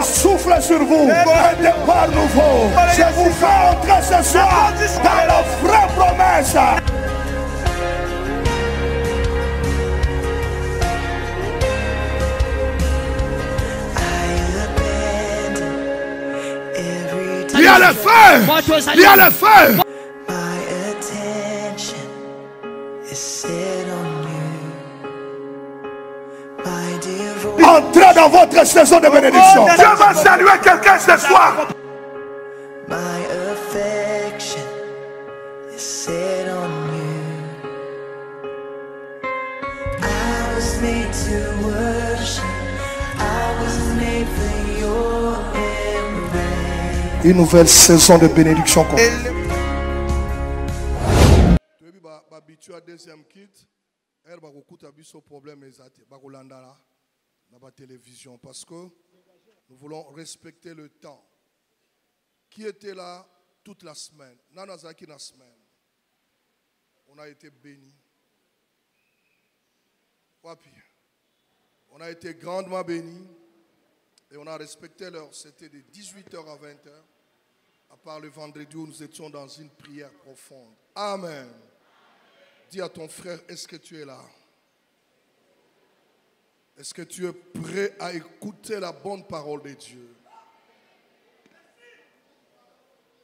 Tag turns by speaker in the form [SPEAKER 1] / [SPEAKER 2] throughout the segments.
[SPEAKER 1] souffle sur vous. Un départ nouveau. Je vous fais entrer ce soir dans la vraie promesse. Il y a le feu! Il y a le feu! Entrez dans votre saison de bénédiction. Dieu va saluer quelqu'un ce soir. Une nouvelle saison de bénédiction. Deuxième kit, elle va écouter ce problème dans la télévision parce que nous voulons respecter le temps. Qui était là toute la semaine? Nanazaki la semaine. On a été bénis. On a été grandement bénis et on a respecté l'heure. C'était de 18h à 20h. À part le vendredi où nous étions dans une prière profonde. Amen. Dis à ton frère, est-ce que tu es là? Est-ce que tu es prêt à écouter la bonne parole de Dieu?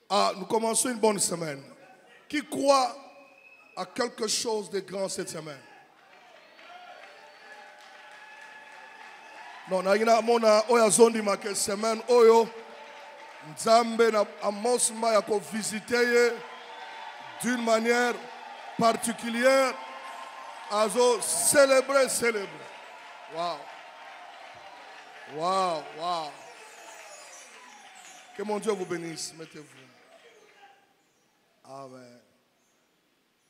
[SPEAKER 1] Ah, nous commençons une bonne semaine. Qui croit à quelque chose de grand cette semaine? Non, na oya zondi ma que semaine oyo Nzambe na amosma ya ko visiter d'une manière particulière. Azo célébrer. Wow. Wow, wow. Que mon Dieu vous bénisse. Mettez-vous. Amen.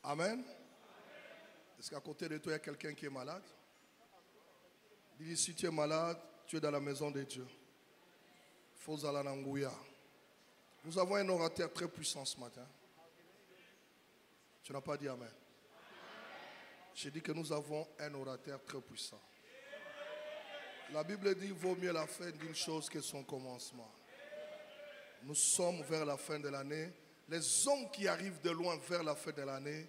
[SPEAKER 1] Amen. Est-ce qu'à côté de toi, il y a quelqu'un qui est malade? Dis, si tu es malade, tu es dans la maison de Dieu. Fozalanangouya. Nous avons un orateur très puissant ce matin. Tu n'as pas dit amen. J'ai dit que nous avons un orateur très puissant. La Bible dit qu'il vaut mieux la fin d'une chose que son commencement. Nous sommes vers la fin de l'année. Les hommes qui arrivent de loin vers la fin de l'année,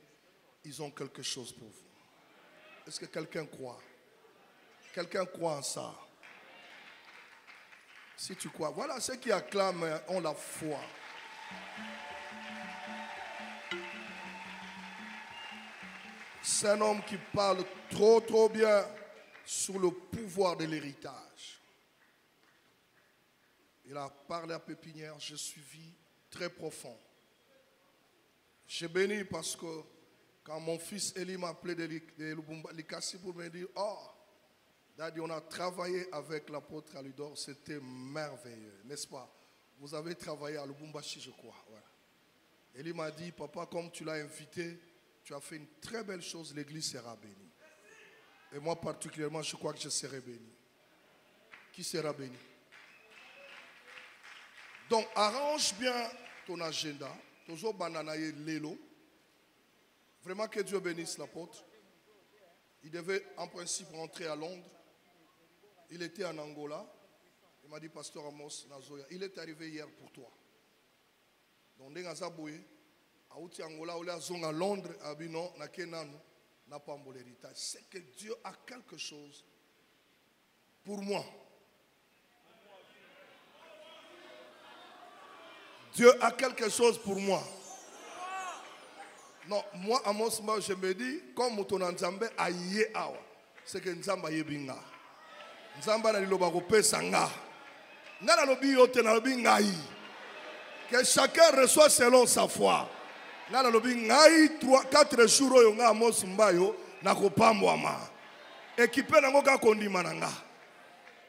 [SPEAKER 1] ils ont quelque chose pour vous. Est-ce que quelqu'un croit? Quelqu'un croit en ça? Si tu crois, voilà ceux qui acclament ont la foi. C'est un homme qui parle trop bien sur le pouvoir de l'héritage. Il a parlé à Pépinière, j'ai suivi très profond. J'ai béni parce que quand mon fils Eli m'a appelé de Likasi pour me dire, oh, Daddy, on a travaillé avec l'apôtre Aludor, c'était merveilleux, n'est-ce pas? Vous avez travaillé à Lubumbashi, je crois. Voilà. Eli m'a dit, papa, comme tu l'as invité, tu as fait une très belle chose, l'église sera bénie. Et moi particulièrement, je crois que je serai béni. Qui sera béni? Donc, arrange bien ton agenda. Toujours bananaye Lélo. Vraiment que Dieu bénisse l'apôtre. Il devait en principe rentrer à Londres. Il était en Angola. Il m'a dit, Pasteur Amos Nazoya, il est arrivé hier pour toi. Donc, dans Zaboué, à Angola, où il à Londres, à Binon, na Kenanu, n'a pas un héritage. C'est que Dieu a quelque chose pour moi. Dieu a quelque chose pour moi. Non, moi, à mon moment, je me dis, comme ton Nzambe a yé awa, c'est que Nzamba yebinga. Nzamba na liloba kopé sanga. Nana lobi yote na lobi ngai. Que chacun reçoit selon sa foi. Nana lobi ngai 4 jours oyo nga Amos Mbayo na kopambwama. Équipé nango ka kondima nanga.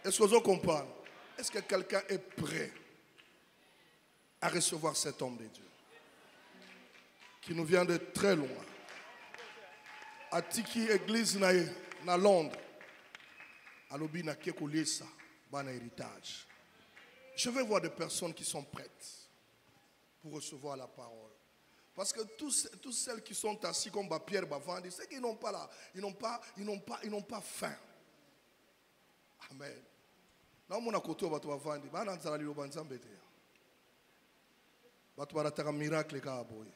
[SPEAKER 1] Est-ce que vous comprenez? Est-ce que quelqu'un est prêt à recevoir cet homme de Dieu qui nous vient de très loin? À Tiki église na Londres. À l'obi na kekolesa bana héritage. Je vais voir des personnes qui sont prêtes pour recevoir la parole. Parce que tous celles qui sont assis comme Pierre Bavandi, c'est qu'ils n'ont pas là, ils n'ont pas faim. Amen. naomona koto bato bavandi bana nzala liloba nzambe te bato barataka miracle kaka boye.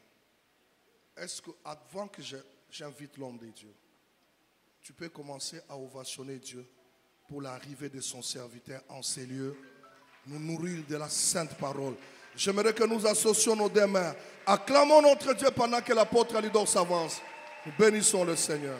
[SPEAKER 1] Est-ce que avant que j'invite l'homme de Dieu, tu peux commencer à ovationner Dieu pour l'arrivée de son serviteur en ces lieux, nous nourrir de la sainte parole. J'aimerais que nous associons nos deux mains, acclamons notre Dieu pendant que l'apôtre Alidor s'avance. Nous bénissons le Seigneur.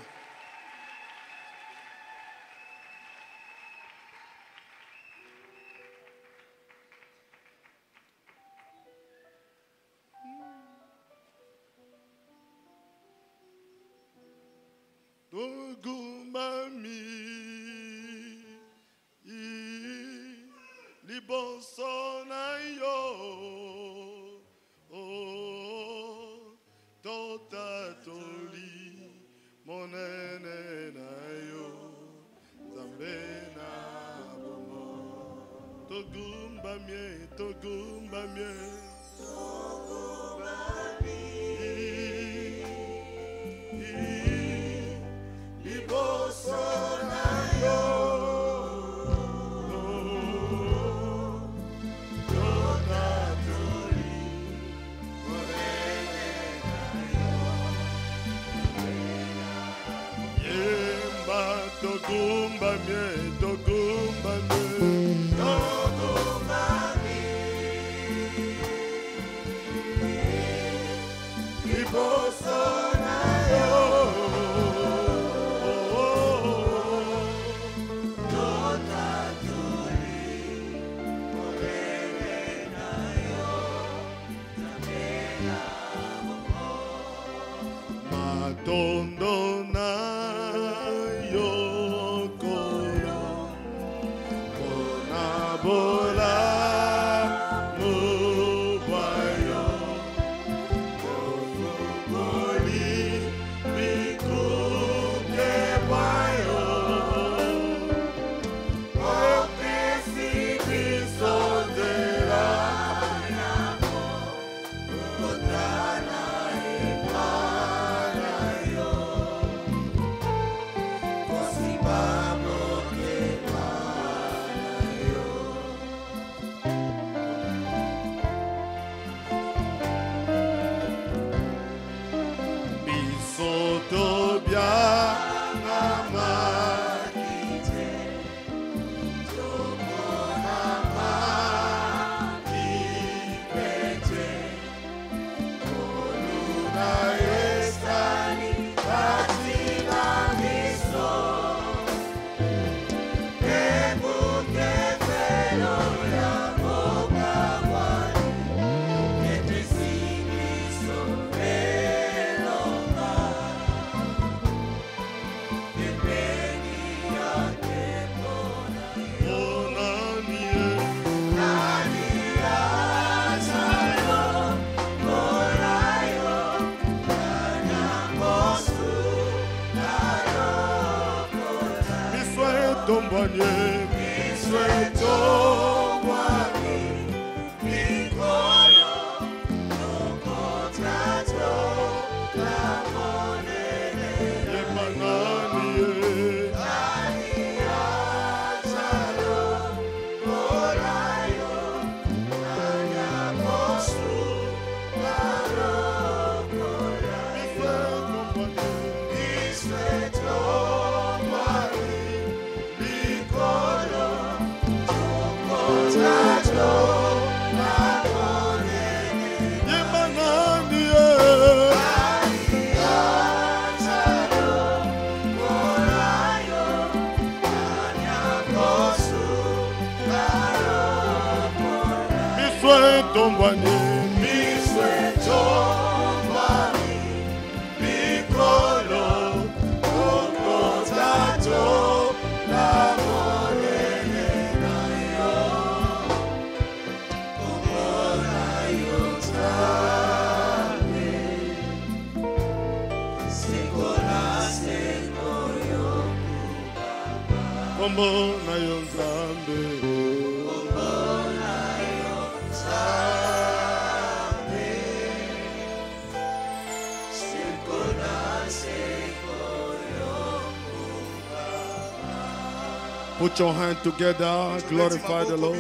[SPEAKER 2] Put your hand together, glorify the Lord.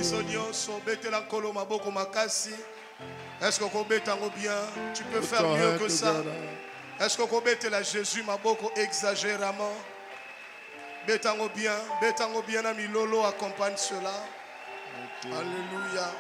[SPEAKER 1] Est-ce qu'on peut bien? Tu peux
[SPEAKER 2] Put
[SPEAKER 1] faire
[SPEAKER 2] your
[SPEAKER 1] mieux
[SPEAKER 2] hand
[SPEAKER 1] que ça.
[SPEAKER 2] together.
[SPEAKER 1] Est-ce qu'on peut la Jésus maboko exagérément? Betango bien, ami Lolo accompagne cela. Alléluia.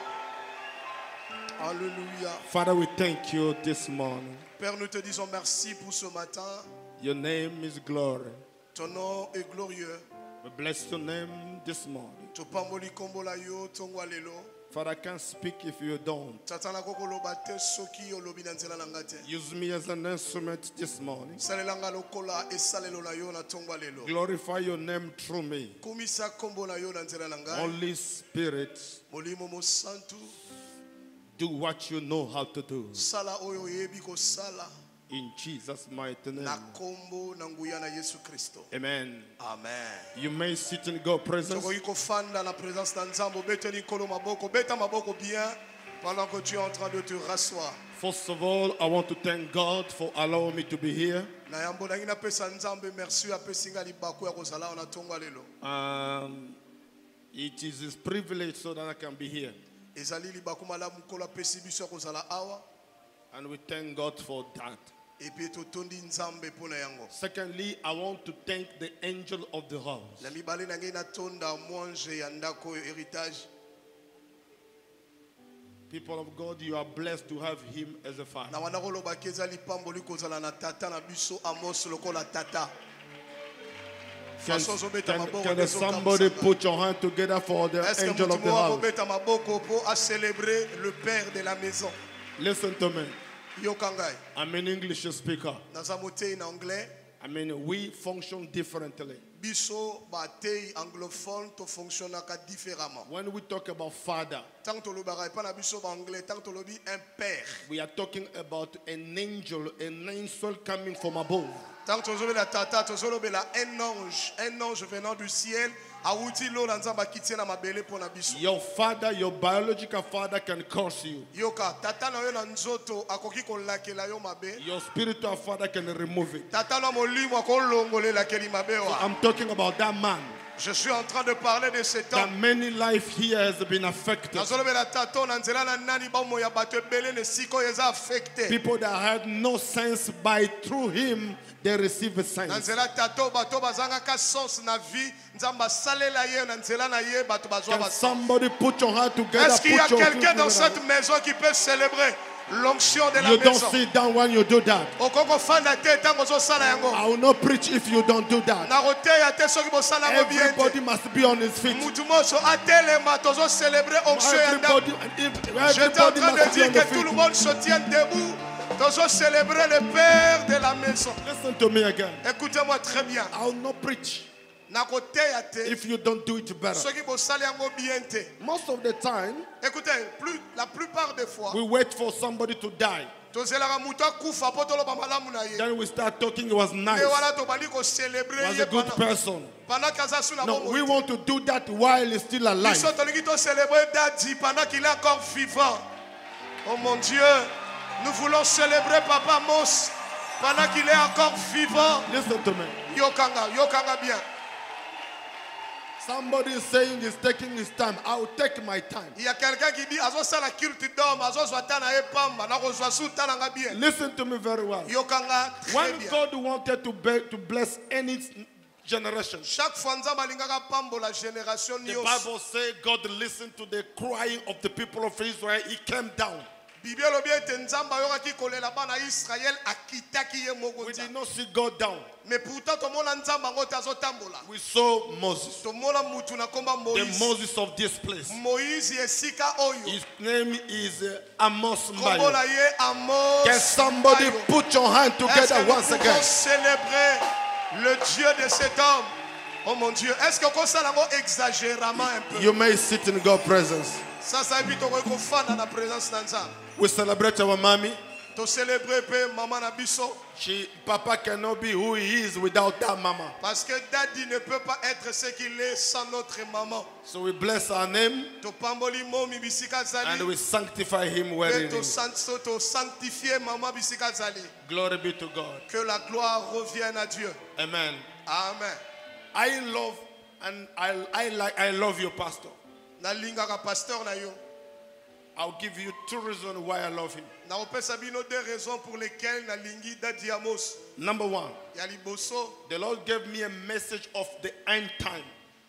[SPEAKER 1] Alléluia.
[SPEAKER 2] Father, we thank you this morning.
[SPEAKER 1] Père, nous te disons merci pour ce matin.
[SPEAKER 2] Your name is glory.
[SPEAKER 1] Ton nom est glorieux.
[SPEAKER 2] We bless your name this morning.
[SPEAKER 1] Topamboli kombola yo tongwa lelo.
[SPEAKER 2] Father, I can't speak if you don't.
[SPEAKER 1] Tatana koko lobate soki olobi na nzela na ngate.
[SPEAKER 2] Use me as an instrument this morning.
[SPEAKER 1] Salelanga lokola esalelo la yo na tongwa lelo.
[SPEAKER 2] Glorify your name through me.
[SPEAKER 1] Kumisa kombo na yo na nzela na ngai.
[SPEAKER 2] Holy Spirit,
[SPEAKER 1] Molimo mo santu.
[SPEAKER 2] do what you know how to do.
[SPEAKER 1] Sala oyo yebi ko sala.
[SPEAKER 2] In Jesus' mighty name.
[SPEAKER 1] Na kombo na nguya na Yesu Kristo.
[SPEAKER 2] Amen.
[SPEAKER 1] Amen.
[SPEAKER 2] You may sit in God's presence.
[SPEAKER 1] Toko yiko fanda na présence na nzambo bete ni kolo maboko beta maboko bien pendant que tu es en train de te rasseoir.
[SPEAKER 2] First of all, I want to thank God for allowing me to be here.
[SPEAKER 1] Na yambo na ngina pesa nzambe merci apesinga libaku ya kozala na tongwa lelo.
[SPEAKER 2] It is his privilege so that I can be here.
[SPEAKER 1] Ezali libaku malamu kola pesi biso ya kozala awa.
[SPEAKER 2] And we thank God for that.
[SPEAKER 1] Et puis totondi nzambe pona yango.
[SPEAKER 2] Secondly, I want to thank the angel of the house.
[SPEAKER 1] Na mibale na ngai na tonda mwanje ya ndako héritage.
[SPEAKER 2] People of God, you are blessed to have him as a father.
[SPEAKER 1] Na wana koloba kezali pamboli kozala na tata na biso Amos lokola tata.
[SPEAKER 2] Can somebody put your hand together for the angel of the house?
[SPEAKER 1] Beta maboko po a célébrer le père de la maison.
[SPEAKER 2] Listen to me.
[SPEAKER 1] Yokangai.
[SPEAKER 2] I'm an English speaker.
[SPEAKER 1] Nazamote na anglais.
[SPEAKER 2] I mean, we function differently.
[SPEAKER 1] Biso batei anglophone to fonctionnaka différemment.
[SPEAKER 2] When we talk about father,
[SPEAKER 1] tant to lobara pa na biso ba anglais, tant to lobi un père.
[SPEAKER 2] we are talking about an angel coming from above.
[SPEAKER 1] Tant to zobe la tata, to zobe la un ange venant du ciel.
[SPEAKER 2] Your father, your biological father can curse you. Your spiritual father can remove it. So I'm talking about that man.
[SPEAKER 1] Je suis en train de parler de cet homme.
[SPEAKER 2] That many life here has been affected. People that had no sense, by through him they receive a sense. Can somebody put your hand together?
[SPEAKER 1] Est-ce qu'il y a quelqu'un dans cette maison qui peut célébrer l'onction de la
[SPEAKER 2] maison? You don't
[SPEAKER 1] sit
[SPEAKER 2] down when you do that. I will not preach if you don't do that. Everybody must be on his feet.
[SPEAKER 1] J'étais en train de dire que tout le monde se tienne debout. Célébrer le Père de la maison.
[SPEAKER 2] Listen to me again.
[SPEAKER 1] Écoutez-moi très bien.
[SPEAKER 2] I will not preach if you don't do it better. Most of the time,
[SPEAKER 1] écoutez, la plupart des fois,
[SPEAKER 2] we wait for somebody to die. Then we start talking, it was nice. Was a good person. No, we want to do that while he's still alive.
[SPEAKER 1] Oh mon Dieu, nous voulons célébrer Papa Mos pendant qu'il est encore vivant.
[SPEAKER 2] Listen to me.
[SPEAKER 1] Yokanga bien.
[SPEAKER 2] Somebody is saying he's taking his time. I will take my time.
[SPEAKER 1] Il y a quelqu'un qui dit azosala culte d'homme, azoswatana epamba, nakozwasutana bien.
[SPEAKER 2] Listen to me very well.
[SPEAKER 1] Yokanga.
[SPEAKER 2] When God wanted to bless any generation,
[SPEAKER 1] chaque fois nzamba alingaka pambola génération
[SPEAKER 2] the Bible says God listened to the crying of the people of Israel. He came down. We did not see God down. We saw Moses, the Moses of this place. His name is Amos Mbayo. Can somebody put your hand together once again?
[SPEAKER 1] Célébrer le Dieu de cet homme. Oh mon Dieu, est-ce que ça exagérément un peu?
[SPEAKER 2] You may sit in God's presence.
[SPEAKER 1] Ça évite qu'on fasse dans la présence d'Anza.
[SPEAKER 2] We celebrate our mommy.
[SPEAKER 1] To célébrer maman nabiso.
[SPEAKER 2] Papa cannot be who he is without that mama.
[SPEAKER 1] Parce que daddy ne peut pas être ce qu'il est sans notre maman.
[SPEAKER 2] So we bless our name.
[SPEAKER 1] To pamboli momi bisika zali.
[SPEAKER 2] And we sanctify him wherein.
[SPEAKER 1] To sanctifier maman bisika zali.
[SPEAKER 2] Glory be to God.
[SPEAKER 1] Que la gloire revienne à Dieu.
[SPEAKER 2] Amen.
[SPEAKER 1] Amen.
[SPEAKER 2] I love And I love you, pastor.
[SPEAKER 1] Nalingaka pasteur na yo.
[SPEAKER 2] I'll give you 2 reasons why I love him.
[SPEAKER 1] Na opesa bino 2 raisons pour lesquelles nalingi Daddy Amos.
[SPEAKER 2] Number 1,
[SPEAKER 1] Ya liboso.
[SPEAKER 2] the Lord gave me a message of the end time.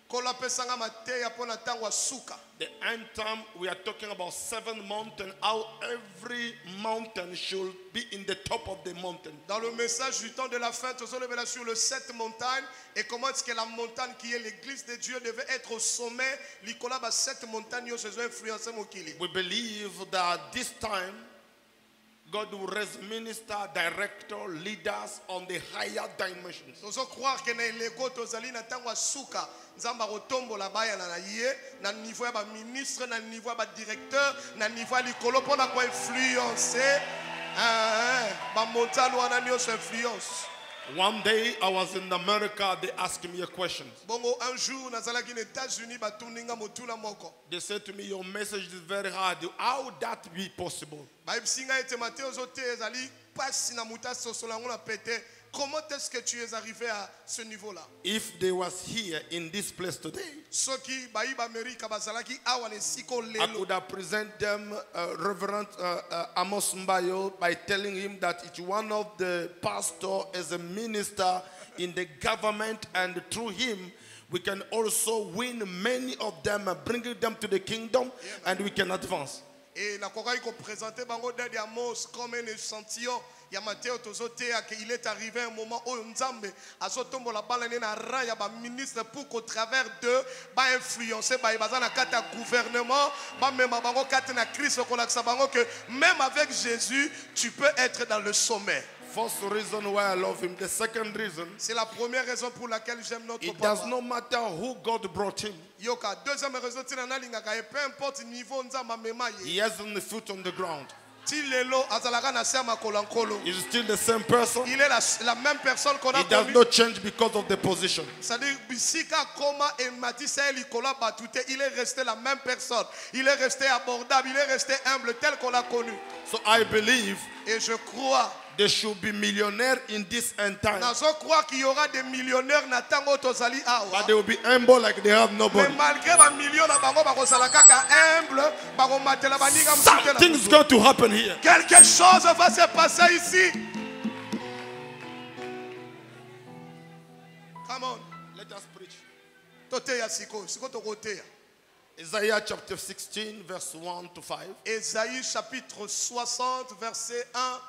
[SPEAKER 1] Kola pesanga mateya pona tango wa suka.
[SPEAKER 2] The end time, we are talking about 7 mountains, how every mountain should be in the top of the mountain.
[SPEAKER 1] Dans le message du temps de la fin, nous sommes sur le 7 montagnes et comment est-ce que la montagne qui est l'église de Dieu devait être au sommet. L'ikola ba 7 montagnes yo se influencer mokili.
[SPEAKER 2] We believe that this time God will raise minister, director, leaders on the higher dimensions.
[SPEAKER 1] Nous allons croire que na leko tozali na tango suka nzamba rotombo la baya na ye na niveau ya ba ministre na niveau ya ba directeur na niveau likolo pona ko influencer ba montagne wana nyos influence.
[SPEAKER 2] One day I was in America, they asked me a question.
[SPEAKER 1] Bongo un jour nazalaki na États-Unis batuninga motuna moko.
[SPEAKER 2] They said to me, your message is very hard. How would that be possible?
[SPEAKER 1] Ba ibsinga ete Matthieu zote ezali pasi na mutasi sosolango na pété. Comment est-ce que tu es arrivé à ce niveau-là?
[SPEAKER 2] If they was here in this place today, I could have presented them Reverend Amos Mbayo by telling him that it's one of the pastor as a minister in the government, and through him we can also win many of them, bringing them to the kingdom, and we can advance.
[SPEAKER 1] Et la Coraï qu'on présentait Bango Daddy Amos comme un échantillon. Ya Matteo tozotea qu'il est arrivé un moment où Nzambe a sotombo la balle na raya ba ministre pour qu'au travers d'eux ba influencer ba bazana kata gouvernement ba même bango kata na Christ ko la bango que même avec Jésus tu peux être dans le sommet.
[SPEAKER 2] First reason why I love him. The second reason,
[SPEAKER 1] c'est la première raison pour laquelle j'aime notre
[SPEAKER 2] it
[SPEAKER 1] papa.
[SPEAKER 2] does not matter who God brought him.
[SPEAKER 1] Yoka deuxième raison tina lingaka et peu importe niveau Nzamba mema ye.
[SPEAKER 2] He has the foot on the ground.
[SPEAKER 1] He's
[SPEAKER 2] still the same person.
[SPEAKER 1] Il est la même personne qu'on a
[SPEAKER 2] It does not change because of the position.
[SPEAKER 1] C'est-à-dire, il est resté la même personne. Il est resté abordable, il est resté humble, tel qu'on l'a connu.
[SPEAKER 2] So I believe,
[SPEAKER 1] et je crois,
[SPEAKER 2] there should be millionaires in this end time.
[SPEAKER 1] Je crois qu'il y aura des millionnaires na tango tozali awa.
[SPEAKER 2] But they will be humble like they have nobody.
[SPEAKER 1] Mais malgré ba millions na bango ba kosala kaka humble, ba ko matela baninga mutela.
[SPEAKER 2] Something's going to happen here.
[SPEAKER 1] Quelque chose va se passer ici. Come on,
[SPEAKER 2] let us preach.
[SPEAKER 1] Toteya siko to koteya.
[SPEAKER 2] Isaiah chapter 16 verse 1 to 5.
[SPEAKER 1] Ésaïe chapitre 60 verset 1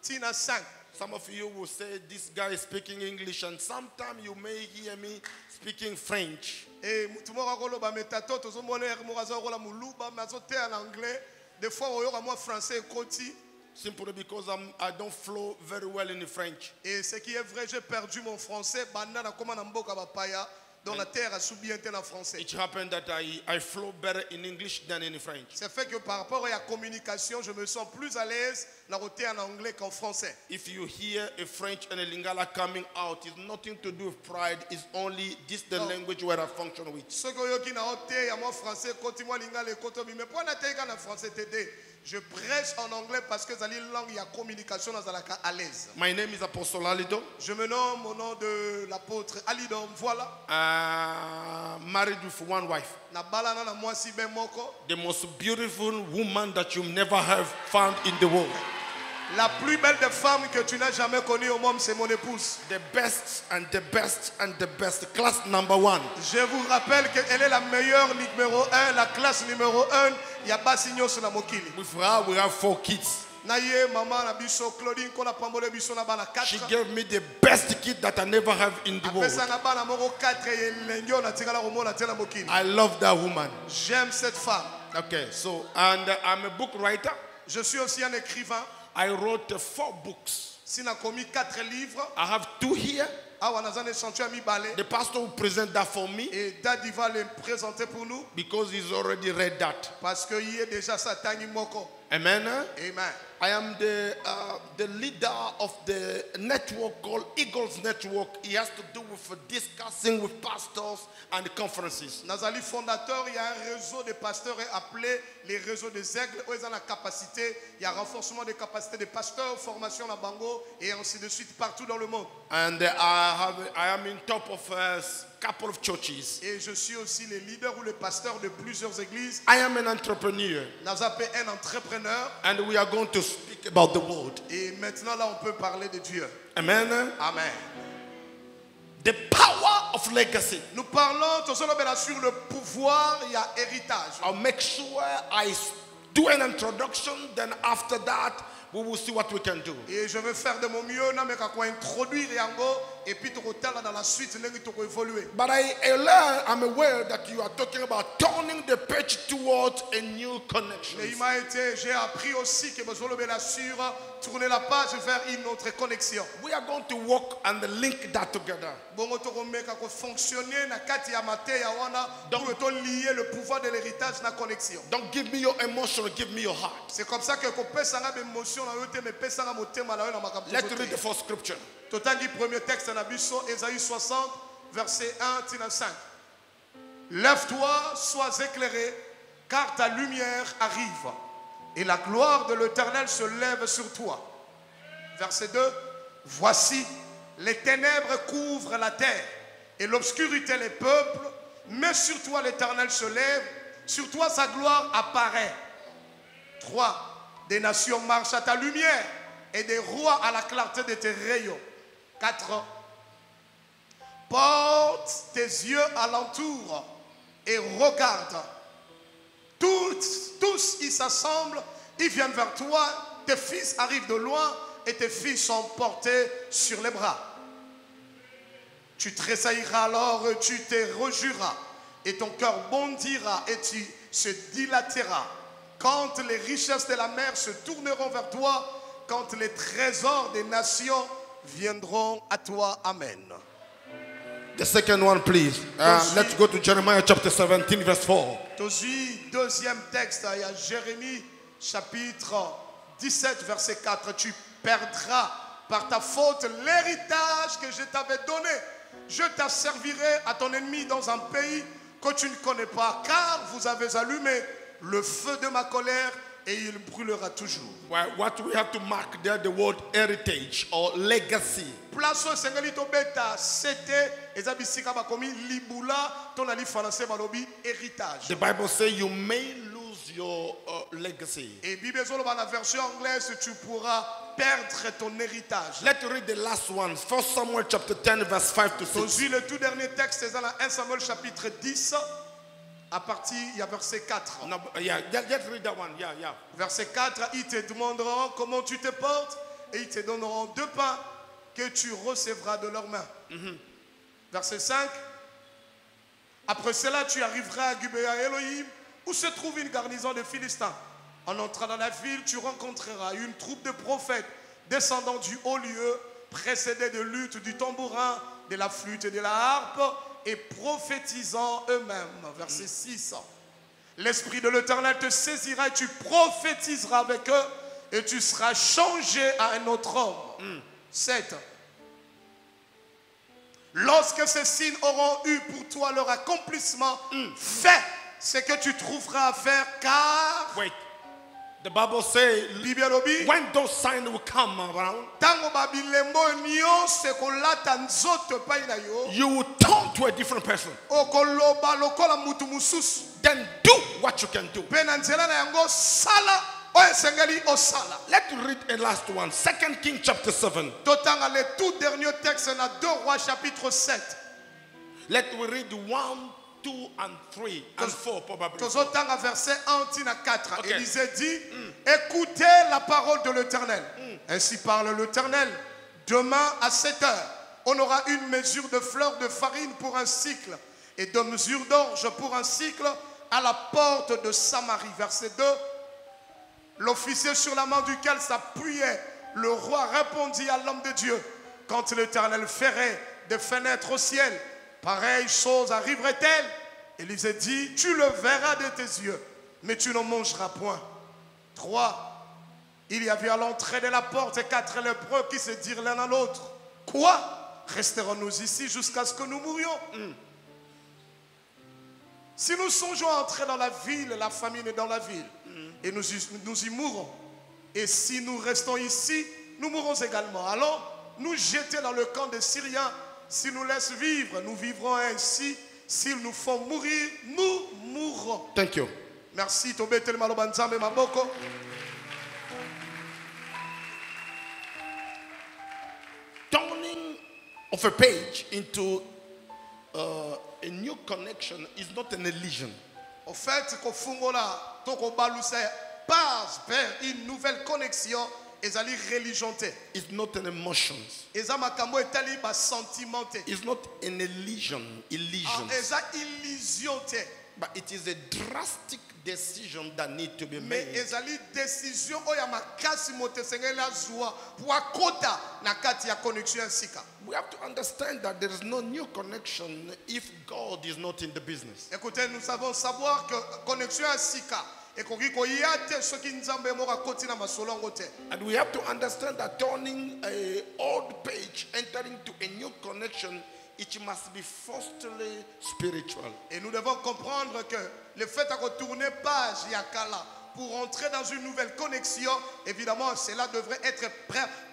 [SPEAKER 1] tina 5.
[SPEAKER 2] Some of you will say this guy is speaking English, and sometimes you may hear me speaking French.
[SPEAKER 1] Et tumora koloba metato tozomona morazo kola muluba mazote en anglais. Des fois oyoka moi français koti.
[SPEAKER 2] Simply because I don't flow very well in the French.
[SPEAKER 1] Et ce qui est vrai, j'ai perdu mon français banda na koma na mboka bapaya. Dans la terre a subi un tel en français.
[SPEAKER 2] It happened that I flow better in English than in French.
[SPEAKER 1] C'est fait que par rapport à la communication, je me sens plus à l'aise dans le en anglais qu'en français.
[SPEAKER 2] If you hear a French and a Lingala coming out, it's nothing to do with pride. It's only this the language where I function with.
[SPEAKER 1] Ce que qui na hote ya moi français continue lingala koto mais pour na teka na français t'aider. Je prêche en anglais parce que zali langue ya communication dans la à l'aise.
[SPEAKER 2] My name is Apostle Alido.
[SPEAKER 1] Je me nomme mon nom de l'apôtre Alido, voilà.
[SPEAKER 2] Married with one wife.
[SPEAKER 1] Na balana na moi si ben moko.
[SPEAKER 2] The most beautiful woman that you never have found in the world.
[SPEAKER 1] La plus belle des femmes que tu n'as jamais connue au monde, c'est mon épouse.
[SPEAKER 2] The best and the best and the best. Class number 1.
[SPEAKER 1] Je vous rappelle qu'elle est la meilleure numéro 1, la classe numéro 1. Il y a Bassigno sur la Mokili.
[SPEAKER 2] With her, we have 4 kids. She gave me the best kid that I never have in the world. I love that woman.
[SPEAKER 1] J'aime cette femme.
[SPEAKER 2] Okay, so, and I'm a book writer.
[SPEAKER 1] Je suis aussi un écrivain.
[SPEAKER 2] I wrote 4 books. I have 2 here. The pastor will present that for me.
[SPEAKER 1] Et Daddy va le présenter pour nous.
[SPEAKER 2] Because he's already read that.
[SPEAKER 1] Parce que il est déjà sa tangi moko.
[SPEAKER 2] Amen.
[SPEAKER 1] Amen.
[SPEAKER 2] I am the leader of the network called Eagles Network. It has to do with discussing with pastors and conferences.
[SPEAKER 1] Nazali fondateur, il y a un réseau de pasteurs appelé les réseaux des aigles où ils ont la capacité, il y a renforcement des capacités des pasteurs, formation à Bango et ainsi de suite partout dans le monde.
[SPEAKER 2] And I am in top of couple of churches.
[SPEAKER 1] Et je suis aussi le leader ou le pasteur de plusieurs églises.
[SPEAKER 2] I am an entrepreneur.
[SPEAKER 1] Nazapé un entrepreneur.
[SPEAKER 2] And we are going to speak about the word.
[SPEAKER 1] Et maintenant là on peut parler de Dieu.
[SPEAKER 2] Amen.
[SPEAKER 1] Amen.
[SPEAKER 2] The power of legacy.
[SPEAKER 1] Nous parlons sur le pouvoir, il y a héritage.
[SPEAKER 2] I'll make sure I do an introduction, then after that we will see what we can do.
[SPEAKER 1] Et je vais faire de mon mieux na me kako introduire yango et puis tu rotala dans la suite nengi to évoluer.
[SPEAKER 2] But I'm aware that you are talking about turning the page towards a new connection.
[SPEAKER 1] Mais il m'a été, j'ai appris aussi que besoin de la sur tourner la page vers une autre connexion.
[SPEAKER 2] We are going to work and link that together.
[SPEAKER 1] Bongo to remeka ko fonctionner na kati ya mate ya wana pour to lier le pouvoir de l'héritage na connexion.
[SPEAKER 2] Don't give me your emotion, give me your heart.
[SPEAKER 1] C'est comme ça que ko pesa nga émotion na yote me pesa nga motema na yo na makambo.
[SPEAKER 2] Let's read the first scripture.
[SPEAKER 1] Totangi premier texte na biso Ésaïe 60 verset 1 tina 5. Lève-toi, sois éclairé, car ta lumière arrive et la gloire de l'Éternel se lève sur toi. Verset 2. Voici, les ténèbres couvrent la terre et l'obscurité les peuples, mais sur toi l'Éternel se lève, sur toi sa gloire apparaît. 3. Des nations marchent à ta lumière et des rois à la clarté de tes rayons. 4. Porte tes yeux alentour et regarde. Tous ils s'assemblent, ils viennent vers toi, tes fils arrivent de loin et tes filles sont portés sur les bras. Tu tressailleras alors, tu te rejureras et ton cœur bondira et tu se dilateras. Quand les richesses de la mer se tourneront vers toi, quand les trésors des nations viendront à toi. Amen.
[SPEAKER 2] The second one, please. Let's go to Jeremiah chapter 17, verse 4.
[SPEAKER 1] Deuxième texte, il y a Jérémie chapitre 17, verset 4. Tu perdras par ta faute l'héritage que je t'avais donné. Je t'asservirai à ton ennemi dans un pays que tu ne connais pas, car vous avez allumé le feu de ma colère et il brûlera toujours.
[SPEAKER 2] Well, what we have to mark there, the word heritage or legacy.
[SPEAKER 1] Place au Seigneur beta c'était ezabisika bakomi libula ton ali français balobi héritage.
[SPEAKER 2] The Bible says you may lose your legacy.
[SPEAKER 1] Et Bible dans la version anglaise tu pourras perdre ton héritage.
[SPEAKER 2] Let's read the last one. 1 Samuel chapter 10 verse 5 to 6.
[SPEAKER 1] Aujourd'hui le tout dernier texte c'est dans 1 Samuel chapitre 10. À partir, il y a verset 4.
[SPEAKER 2] No, yeah, just read that one. Yeah.
[SPEAKER 1] Verset 4, ils te demanderont comment tu te portes et ils te donneront 2 pains que tu recevras de leurs mains. Verset 5, après cela tu arriveras à Gubea Elohim où se trouve une garnison de Philistins. En entrant dans la ville, tu rencontreras une troupe de prophètes descendant du haut lieu, précédés de lutte, du tambourin, de la flûte et de la harpe, et prophétisant eux-mêmes. Verset 6. L'Esprit de l'Éternel te saisira et tu prophétiseras avec eux et tu seras changé à un autre homme. 7. Lorsque ces signes auront eu pour toi leur accomplissement, fais ce que tu trouveras à faire, car...
[SPEAKER 2] Wait. The Bible says when those signs will come around, you will turn to a different person. Then do what you can do.
[SPEAKER 1] Let's
[SPEAKER 2] read a last one. 2 Kings chapter 7.
[SPEAKER 1] Le tout dernier texte dans 2 Rois chapitre 7.
[SPEAKER 2] Let's read 1, 2 and 3 and 4 probably.
[SPEAKER 1] Verset 1 à 4.
[SPEAKER 2] Okay.
[SPEAKER 1] Élisée dit, écoutez la parole de l'Éternel. Ainsi parle l'Éternel. Demain à 7 heures, on aura une mesure de fleurs de farine pour un cycle et 2 mesures d'orge pour un cycle à la porte de Samarie. Verset 2. L'officier sur la main duquel s'appuyait le roi répondit à l'homme de Dieu, quand l'Éternel ferait des fenêtres au ciel, pareille chose arriverait-elle? Élisée dit, tu le verras de tes yeux, mais tu n'en mangeras point. 3. Il y avait à l'entrée de la porte 4 lépreux qui se dirent l'un à l'autre, quoi? Resterons-nous ici jusqu'à ce que nous mourions? Si nous songeons à entrer dans la ville, la famine est dans la ville, et nous y mourrons. Et si nous restons ici, nous mourrons également. Allons nous jeter dans le camp des Syriens
[SPEAKER 2] s'ils nous laissent vivre, nous vivrons ainsi. S'ils nous font mourir, nous mourrons.
[SPEAKER 3] Thank you.
[SPEAKER 2] Merci. Tobetele maloba nzambe maboko.
[SPEAKER 3] Turning of a page into a new connection is not an illusion.
[SPEAKER 2] Au fait, kofungola toko baluse passe vers une nouvelle connexion. Ezali religionté.
[SPEAKER 3] It's not an emotion.
[SPEAKER 2] Eza makambo etali ba sentimenté.
[SPEAKER 3] It's not an illusion.
[SPEAKER 2] Eza illusion te.
[SPEAKER 3] But it is a drastic decision that needs to be
[SPEAKER 2] Mais
[SPEAKER 3] made.
[SPEAKER 2] ezali décision oya makasi mote sengela zua pour akota na kati ya connexion ya sika.
[SPEAKER 3] We have to understand that there is no new connection if God is not in the business.
[SPEAKER 2] Écoutez, nous savons savoir que connexion ya sika
[SPEAKER 3] And we have to understand that turning an old page, entering to a new connection, it must be firstly spiritual.
[SPEAKER 2] Et nous devons comprendre que le fait de retourner page yakala pour entrer dans une nouvelle connexion, évidemment, cela devrait être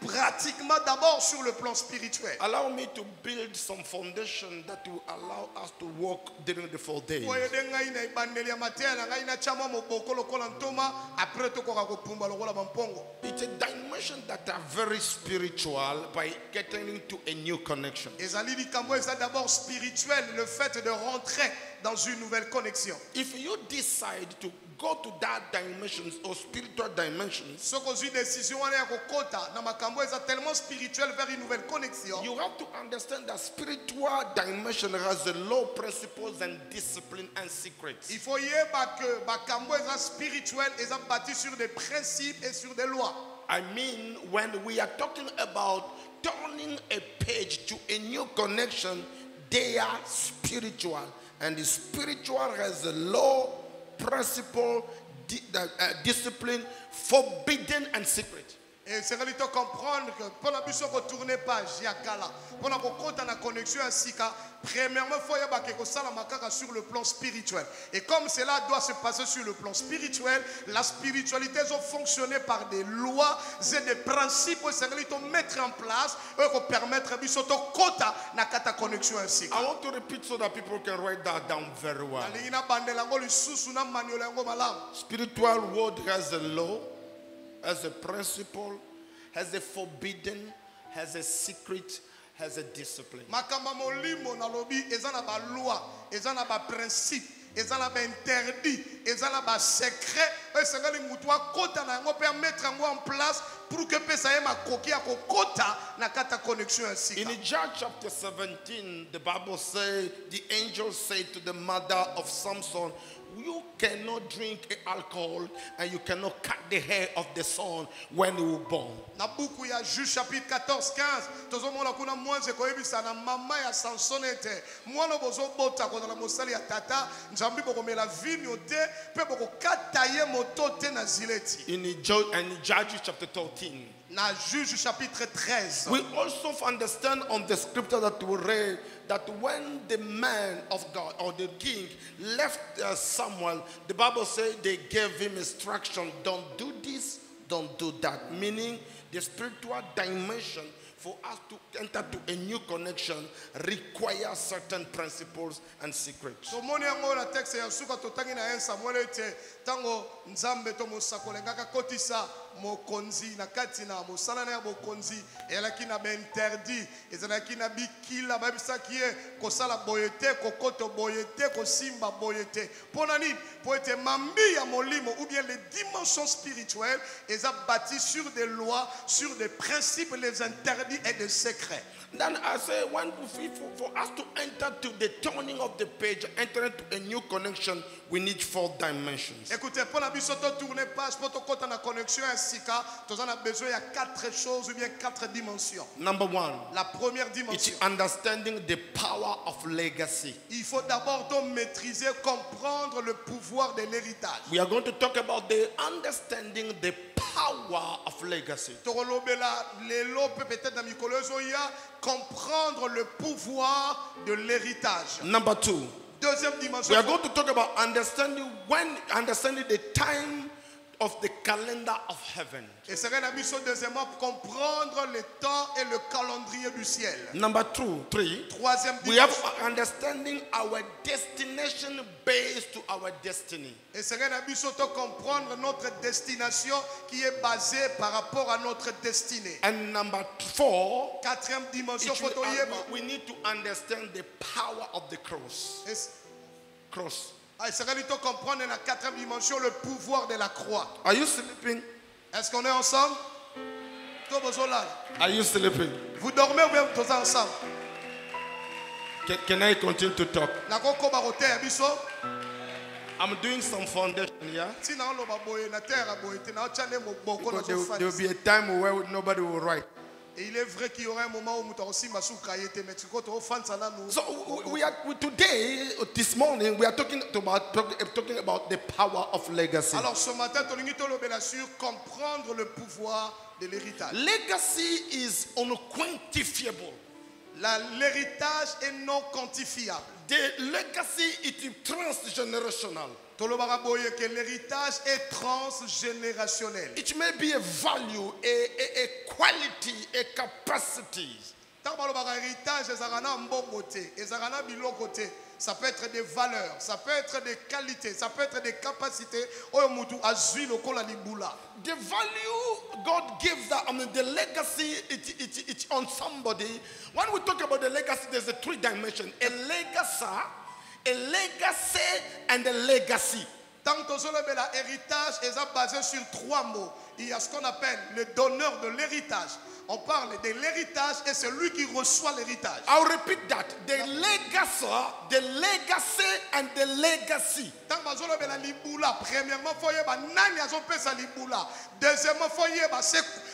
[SPEAKER 2] pratiquement d'abord sur le plan spirituel.
[SPEAKER 3] Allow me to build some foundation that will allow us to walk during the 4 days. It's a dimension that are very spiritual by getting into a new connection.
[SPEAKER 2] D'abord spirituel, le fait de rentrer dans une nouvelle connexion.
[SPEAKER 3] If you decide to go to that dimension or spiritual dimensions, you have to understand that spiritual dimension has the law, principles, and discipline and secrets.
[SPEAKER 2] Il faut yeba que bakambo eza spirituel eza bâti sur des principes et sur des lois.
[SPEAKER 3] I mean, when we are talking about turning a page to a new connection, they are spiritual. And the spiritual has a law, principle, discipline, forbidden, and secret.
[SPEAKER 2] Et c'est réalité comprendre que pour la mission retourner page yakala, pour la rencontre la connexion ainsi qu'à premièrement faut y avoir quelque chose sur le plan spirituel. Et comme cela doit se passer sur le plan spirituel, la spiritualité doit fonctionner par des lois et des principes c'est réalité mettre en place pour permettre biso to kota na kata connexion ainsi.
[SPEAKER 3] I want to repeat so that people can write that down very well. Spiritual word has a law, has a principle, has a forbidden, has a secret, has a discipline.
[SPEAKER 2] Makamba molimo na lobi ezana ba loi, ezana ba principe, ezana ba interdit, ezana ba secret, esengali mutu akota na ngo pe mettre ngo en place pour que pesa yema koki akokota na kata connexion ainsi.
[SPEAKER 3] In Judges chapter 17, the Bible says the angel said to the mother of Samson, you cannot drink alcohol and you cannot cut the hair of the son when he was born.
[SPEAKER 2] Na buku ya Juge chapitre 14-15 tozomona kuna mwanze koyebisa na mama ya Samson ete mwana bozobota ko na mosali ya tata nzambi bokomela vinyo te pe bokokata ye moto te na zileti.
[SPEAKER 3] In Judges chapter 13,
[SPEAKER 2] na Juge chapitre 13,
[SPEAKER 3] we also understand on the scripture that we read that when the man of God or the king left Samuel, the Bible says they gave him instruction, don't do this, don't do that. Meaning the spiritual dimension for us to enter to a new connection requires certain principles and secrets.
[SPEAKER 2] So moni yango na texte ya suka totangi na Samuel ete tango nzambe to mosakolengaka kotisa mokonzi na kati na mosala na bokonzi elaki na interdit ezalaki na bikila babisa kie kosala boyete kokoto boyete kosimba boyete pona nini po ete mambi ya molimo ou bien les dimensions spirituelles eza bâti sur des lois, sur des principes, les interdits et des secrets.
[SPEAKER 3] Then I say, for us to enter to the turning of the page, enter into a new connection, we need 4 dimensions.
[SPEAKER 2] Écoutez, pour la bisoto tourner page, pour ton na connexion ainsi qu'à, tu en as besoin il y a 4 choses ou bien 4 dimensions.
[SPEAKER 3] Number 1,
[SPEAKER 2] la première dimension,
[SPEAKER 3] it's understanding the power of legacy.
[SPEAKER 2] Il faut d'abord maîtriser, comprendre le pouvoir de l'héritage.
[SPEAKER 3] We are going to talk about the understanding the power of legacy.
[SPEAKER 2] Comprendre le pouvoir de l'héritage.
[SPEAKER 3] Number 2,
[SPEAKER 2] deuxième dimension,
[SPEAKER 3] we are going to talk about understanding the time of the calendar of heaven.
[SPEAKER 2] Et c'est un mission deuxièmement comprendre le temps et le calendrier du ciel.
[SPEAKER 3] Number 3.
[SPEAKER 2] Troisième
[SPEAKER 3] We have
[SPEAKER 2] dimension.
[SPEAKER 3] understanding our destination based to our destiny.
[SPEAKER 2] Et c'est un mission de comprendre notre destination qui est basée par rapport à notre destinée.
[SPEAKER 3] And number 4,
[SPEAKER 2] Quatrième dimension,
[SPEAKER 3] we need to understand the power of the cross. Cross.
[SPEAKER 2] C'est un mission de comprendre la quatrième dimension, le pouvoir de la croix.
[SPEAKER 3] Are you sleeping?
[SPEAKER 2] Est-ce qu'on est ensemble?
[SPEAKER 3] Are you sleeping?
[SPEAKER 2] Vous dormez ou bien vous êtes ensemble?
[SPEAKER 3] Can I continue to talk? I'm doing some foundation, yeah? Because there will be a time where nobody will write.
[SPEAKER 2] Et il est vrai qu'il y aura un moment où nous aussi
[SPEAKER 3] So today, this morning, we are talking about the power of legacy.
[SPEAKER 2] Alors ce matin, sur comprendre le pouvoir de l'héritage.
[SPEAKER 3] Legacy is unquantifiable.
[SPEAKER 2] L'héritage est non quantifiable.
[SPEAKER 3] The legacy is transgenerational.
[SPEAKER 2] Que l'héritage est transgénérationnel.
[SPEAKER 3] It may be a value, a quality, a capacity.
[SPEAKER 2] Ça peut être des valeurs, ça peut être des qualités, ça peut être des capacités.
[SPEAKER 3] The value God gives that, the legacy, it's on somebody. When we talk about the legacy, there's a 3 dimensions: a legacy, and a legacy.
[SPEAKER 2] Tant que l'héritage est basé sur 3 mots. Il y a ce qu'on appelle le donneur de l'héritage. On parle de l'héritage et c'est lui qui reçoit l'héritage.
[SPEAKER 3] I'll repeat that. The legacy, and the legacy.
[SPEAKER 2] Premièrement, nani azopesa libula. Deuxièmement,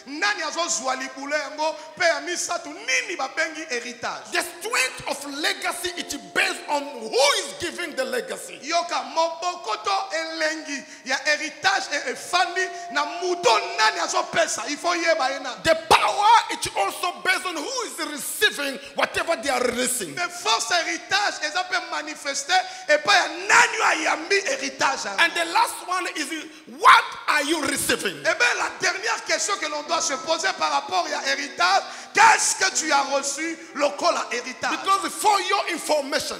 [SPEAKER 2] nani azozwa libula yango pe amisatu nini babengi héritage.
[SPEAKER 3] The strength of legacy is based on who is giving the legacy.
[SPEAKER 2] Yoka mobokoto elengi ya héritage et fandi na mudo nani azopesa. Il faut yeba ena.
[SPEAKER 3] The power is also based on who is receiving whatever they are releasing.
[SPEAKER 2] The force héritage est peut manifester et pas nani ayambi héritage.
[SPEAKER 3] And the last one is, what are you receiving?
[SPEAKER 2] Eh bien, la dernière question que l'on doit se poser par rapport à héritage, qu'est-ce que tu as reçu le col à héritage?
[SPEAKER 3] Because for your information,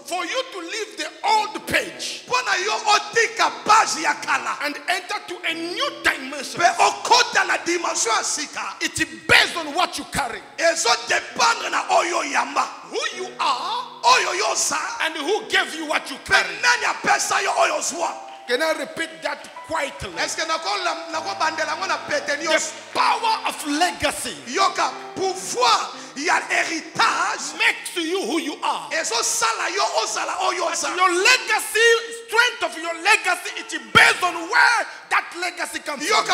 [SPEAKER 3] for you to leave the old page and enter to a new dimension, it's based on what you carry, who you are, and who gave you what you carry. Can I repeat that quietly? The power of legacy makes you who you are. Your legacy, strength of your legacy, it's based on where that legacy comes from.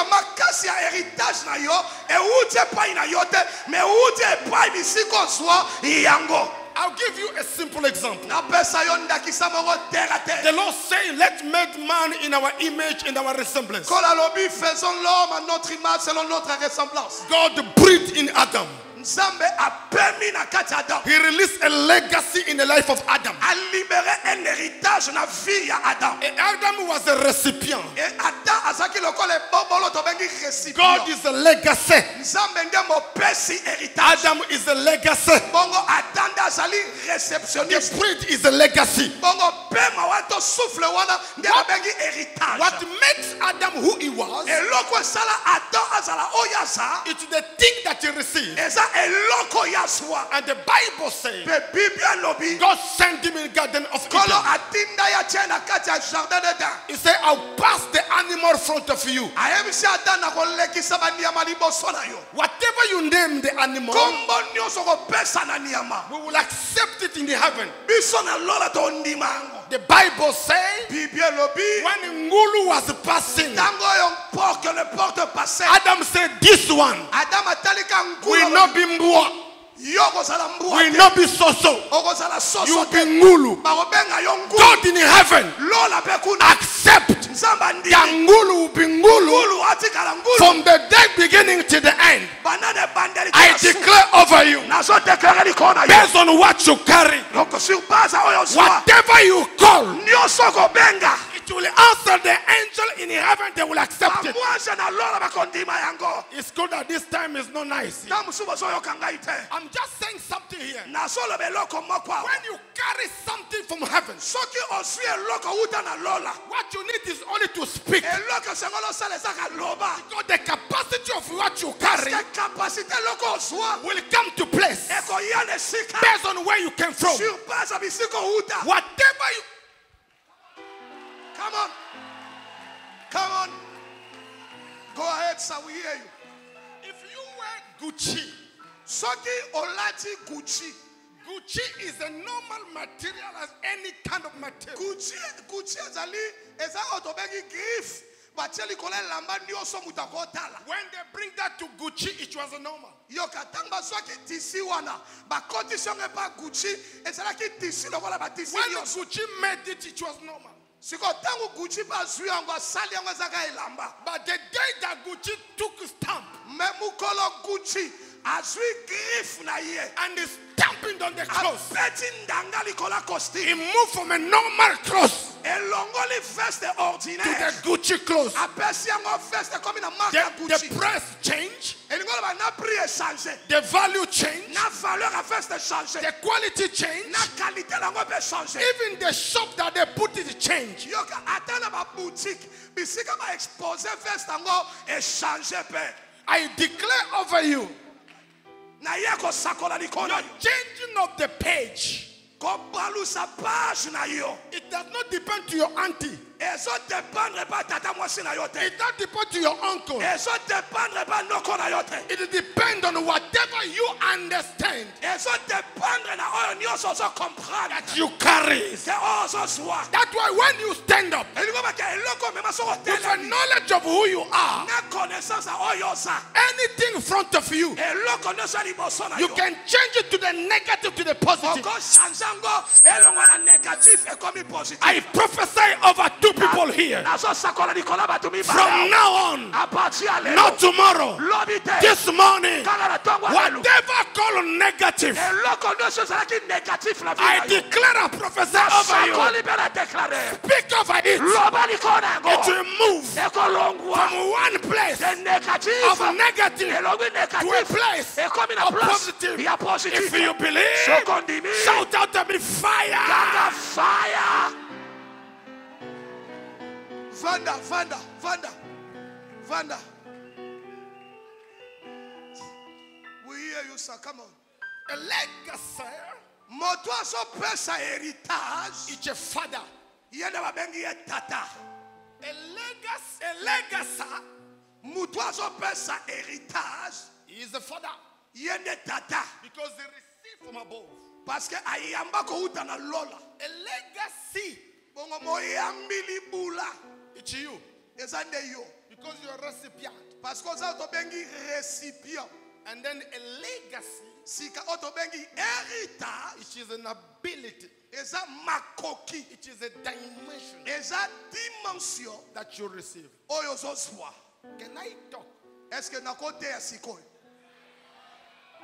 [SPEAKER 3] I'll give you a simple example. The Lord saying, let's make man in our image, in our resemblance. God breathed in Adam. He released a legacy in the life of Adam. And Adam was a recipient. God is a legacy. Adam is a legacy. The spirit is a legacy. What makes Adam who he was, it's the thing that he received. And the Bible says God sent him in the Garden of Eden. He said, I'll pass the animal in front of you. Whatever you name the animal, we will accept it in the heaven. The Bible says when Ngulu was passing, Adam said, this one will not be Mbua, will not be Soso, you be Ngulu. God in heaven accept that Ngulu will be Ngulu from the day beginning to the end. I declare over you, based on what you carry, whatever you call, it it will answer the angel in heaven, they will accept it. It's good that this time is not nice. I'm just saying something here. When you carry something from heaven, what you need is only to speak. Because the capacity of what you carry will come to place based on where you came from. Whatever you...
[SPEAKER 1] Come on. Come on. Go ahead, sir. We hear you.
[SPEAKER 3] If you wear Gucci,
[SPEAKER 1] Soki Olati Gucci.
[SPEAKER 3] Gucci is a normal material as any kind of material.
[SPEAKER 1] Gucci azali eza otobegi grif. When they
[SPEAKER 3] bring that to Gucci, it was a normal.
[SPEAKER 1] When Gucci
[SPEAKER 3] made it, it was normal. But the day that Gucci took stamp, and is stamping on the cross, he moved from a normal cross to the Gucci clothes. The price change, the value change, the quality change, even the shop that they put it change. I declare over you, the changing of the page, it does not depend to your auntie. It does not depend to your uncle. It depends on whatever you understand that you carry. That's why when you stand up with the knowledge of who you are, anything in front of you, you can change it to the negative to the positive. I prophesy over two people here. From now on, not tomorrow, this morning, whatever called negative, I declare a prophecy over you. Speak over it. It will move from one place of negative to a place of positive. If you believe, shout out to me, fire!
[SPEAKER 1] Fire! Vanda. We hear you, sir. Come on.
[SPEAKER 3] A legacy.
[SPEAKER 1] Moto aso pesa heritage.
[SPEAKER 3] It's a father.
[SPEAKER 1] Yenda babengi ye tata.
[SPEAKER 3] A legacy.
[SPEAKER 1] Moto aso pesa heritage.
[SPEAKER 3] He is the father.
[SPEAKER 1] Yende tata.
[SPEAKER 3] Because they receive from above.
[SPEAKER 1] Parce que ayamba ko uta na lola.
[SPEAKER 3] A legacy.
[SPEAKER 1] Bongo moyambili bula.
[SPEAKER 3] It's you.
[SPEAKER 1] Ezande yo.
[SPEAKER 3] Because you're a recipient.
[SPEAKER 1] Parce que ça bengi récipient.
[SPEAKER 3] And then a legacy.
[SPEAKER 1] Sika otobengi heritage.
[SPEAKER 3] It is an ability.
[SPEAKER 1] Eza makoki.
[SPEAKER 3] It is a dimension.
[SPEAKER 1] Eza dimension
[SPEAKER 3] that you receive.
[SPEAKER 1] Oyo zozwa.
[SPEAKER 3] Can I talk?
[SPEAKER 1] Est-ce que nakote ya sikoy?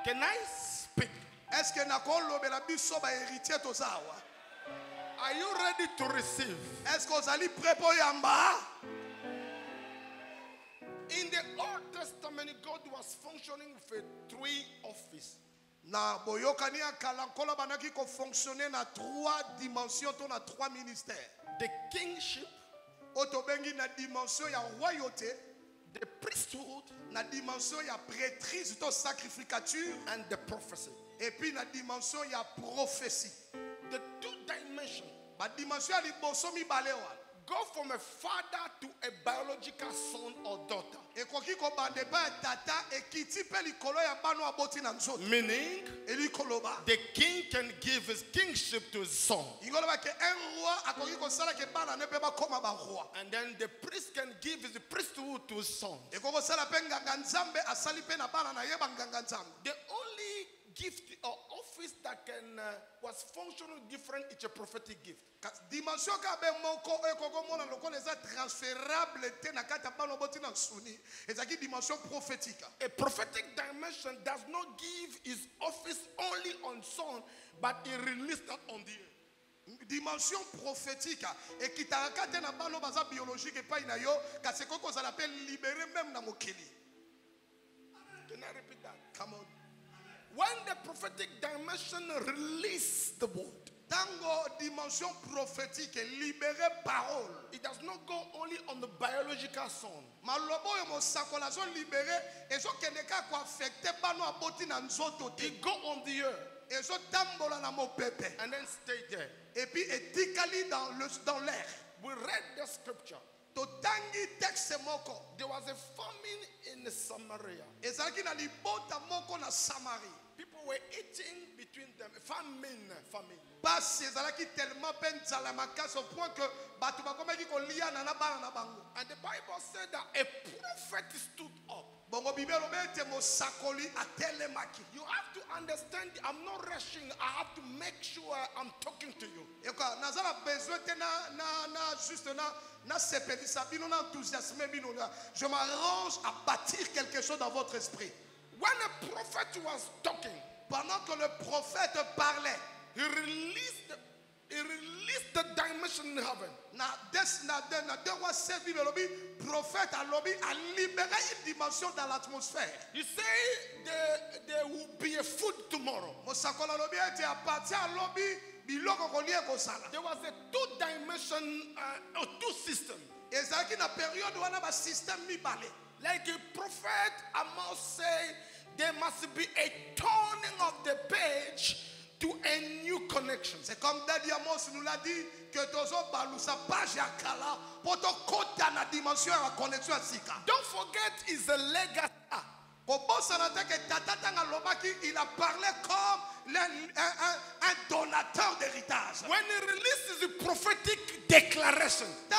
[SPEAKER 3] Can I speak?
[SPEAKER 1] Est-ce que nakolobela biso ba héritier tozawa?
[SPEAKER 3] Are you ready to receive?
[SPEAKER 1] Est-ce que vous allez préparer en bas?
[SPEAKER 3] In the Old Testament, God was functioning with a three office.
[SPEAKER 1] Na boyokani akalankola banaki ko fonctionner na trois dimensions, to na trois ministères.
[SPEAKER 3] The kingship,
[SPEAKER 1] otobengi na dimension ya royauté,
[SPEAKER 3] the priesthood,
[SPEAKER 1] na dimension ya prêtrise, to sacrificature,
[SPEAKER 3] and the prophecy.
[SPEAKER 1] Et puis na dimension ya prophétie.
[SPEAKER 3] The two dimensions.
[SPEAKER 1] Ba dimension li boso mi balewa.
[SPEAKER 3] Go from a father to a biological son or daughter. Meaning, the king can give his kingship to his son. And then the priest can give his priesthood to his son. The only gift or office that can was functional different, it's a prophetic gift.
[SPEAKER 1] Dimension transférable dimension prophétique.
[SPEAKER 3] A prophetic dimension does not give his office only on son, but he released that on the earth.
[SPEAKER 2] dimension prophétique et qui t'a raconté na bano baza biologique et pas inayo kasi koko ça l'appelle libérer même na mokili.
[SPEAKER 3] Can I repeat that?
[SPEAKER 2] Come on.
[SPEAKER 3] When the prophetic dimension release the word,
[SPEAKER 2] tango dimension prophétique libérer parole,
[SPEAKER 3] it does not go only on the biological son.
[SPEAKER 2] malobo yo mosakolo zo libérer ezo kendeka ko affecter bano aboti na nzoto te.
[SPEAKER 3] It go on the earth
[SPEAKER 2] ezo tambola na mopepe
[SPEAKER 3] and then stay there.
[SPEAKER 2] et puis etikali dans l'air.
[SPEAKER 3] We read the scripture.
[SPEAKER 2] Totangi texte moko.
[SPEAKER 3] There was a famine in Samaria.
[SPEAKER 2] Ezalaki na libota moko na Samarie.
[SPEAKER 3] People were eating between them. Famine.
[SPEAKER 2] Basi ezalaki tellement benzala makasi au point que batu bakomaki kolia na bana na bango.
[SPEAKER 3] And the Bible said that a prophet stood up.
[SPEAKER 2] Bongo bibelo bete mosakoli atelemaki.
[SPEAKER 3] You have to understand, I'm not rushing. I have to make sure I'm talking to you.
[SPEAKER 2] Eka nazala besoin te na juste na sepelisa bino na enthousiasme bino. Je m'arrange à bâtir quelque chose dans votre esprit.
[SPEAKER 3] When a prophet was talking,
[SPEAKER 2] pendant que le prophète parlait,
[SPEAKER 3] he released the dimension in heaven.
[SPEAKER 2] Na deux rois 7 Bible lobby, prophète a lobby a libéré une dimension dans l'atmosphère.
[SPEAKER 3] He said there will be a food tomorrow.
[SPEAKER 2] Mosakolo lobby était à partir à lobby biloko kolie kosala.
[SPEAKER 3] There was a two-dimension or two system.
[SPEAKER 2] Ezaki na période wana ba système mibale.
[SPEAKER 3] Like a prophet, I must say, there must be a turning of the page to a new connection.
[SPEAKER 2] C'est comme Daddy Amos nous l'a dit que tozo balusa page ya kala poto kota na dimension ya connexion ya sika.
[SPEAKER 3] Don't forget is a legacy.
[SPEAKER 2] Il a parlé comme un donateur d'héritage.
[SPEAKER 3] When he releases the prophetic declaration,
[SPEAKER 2] he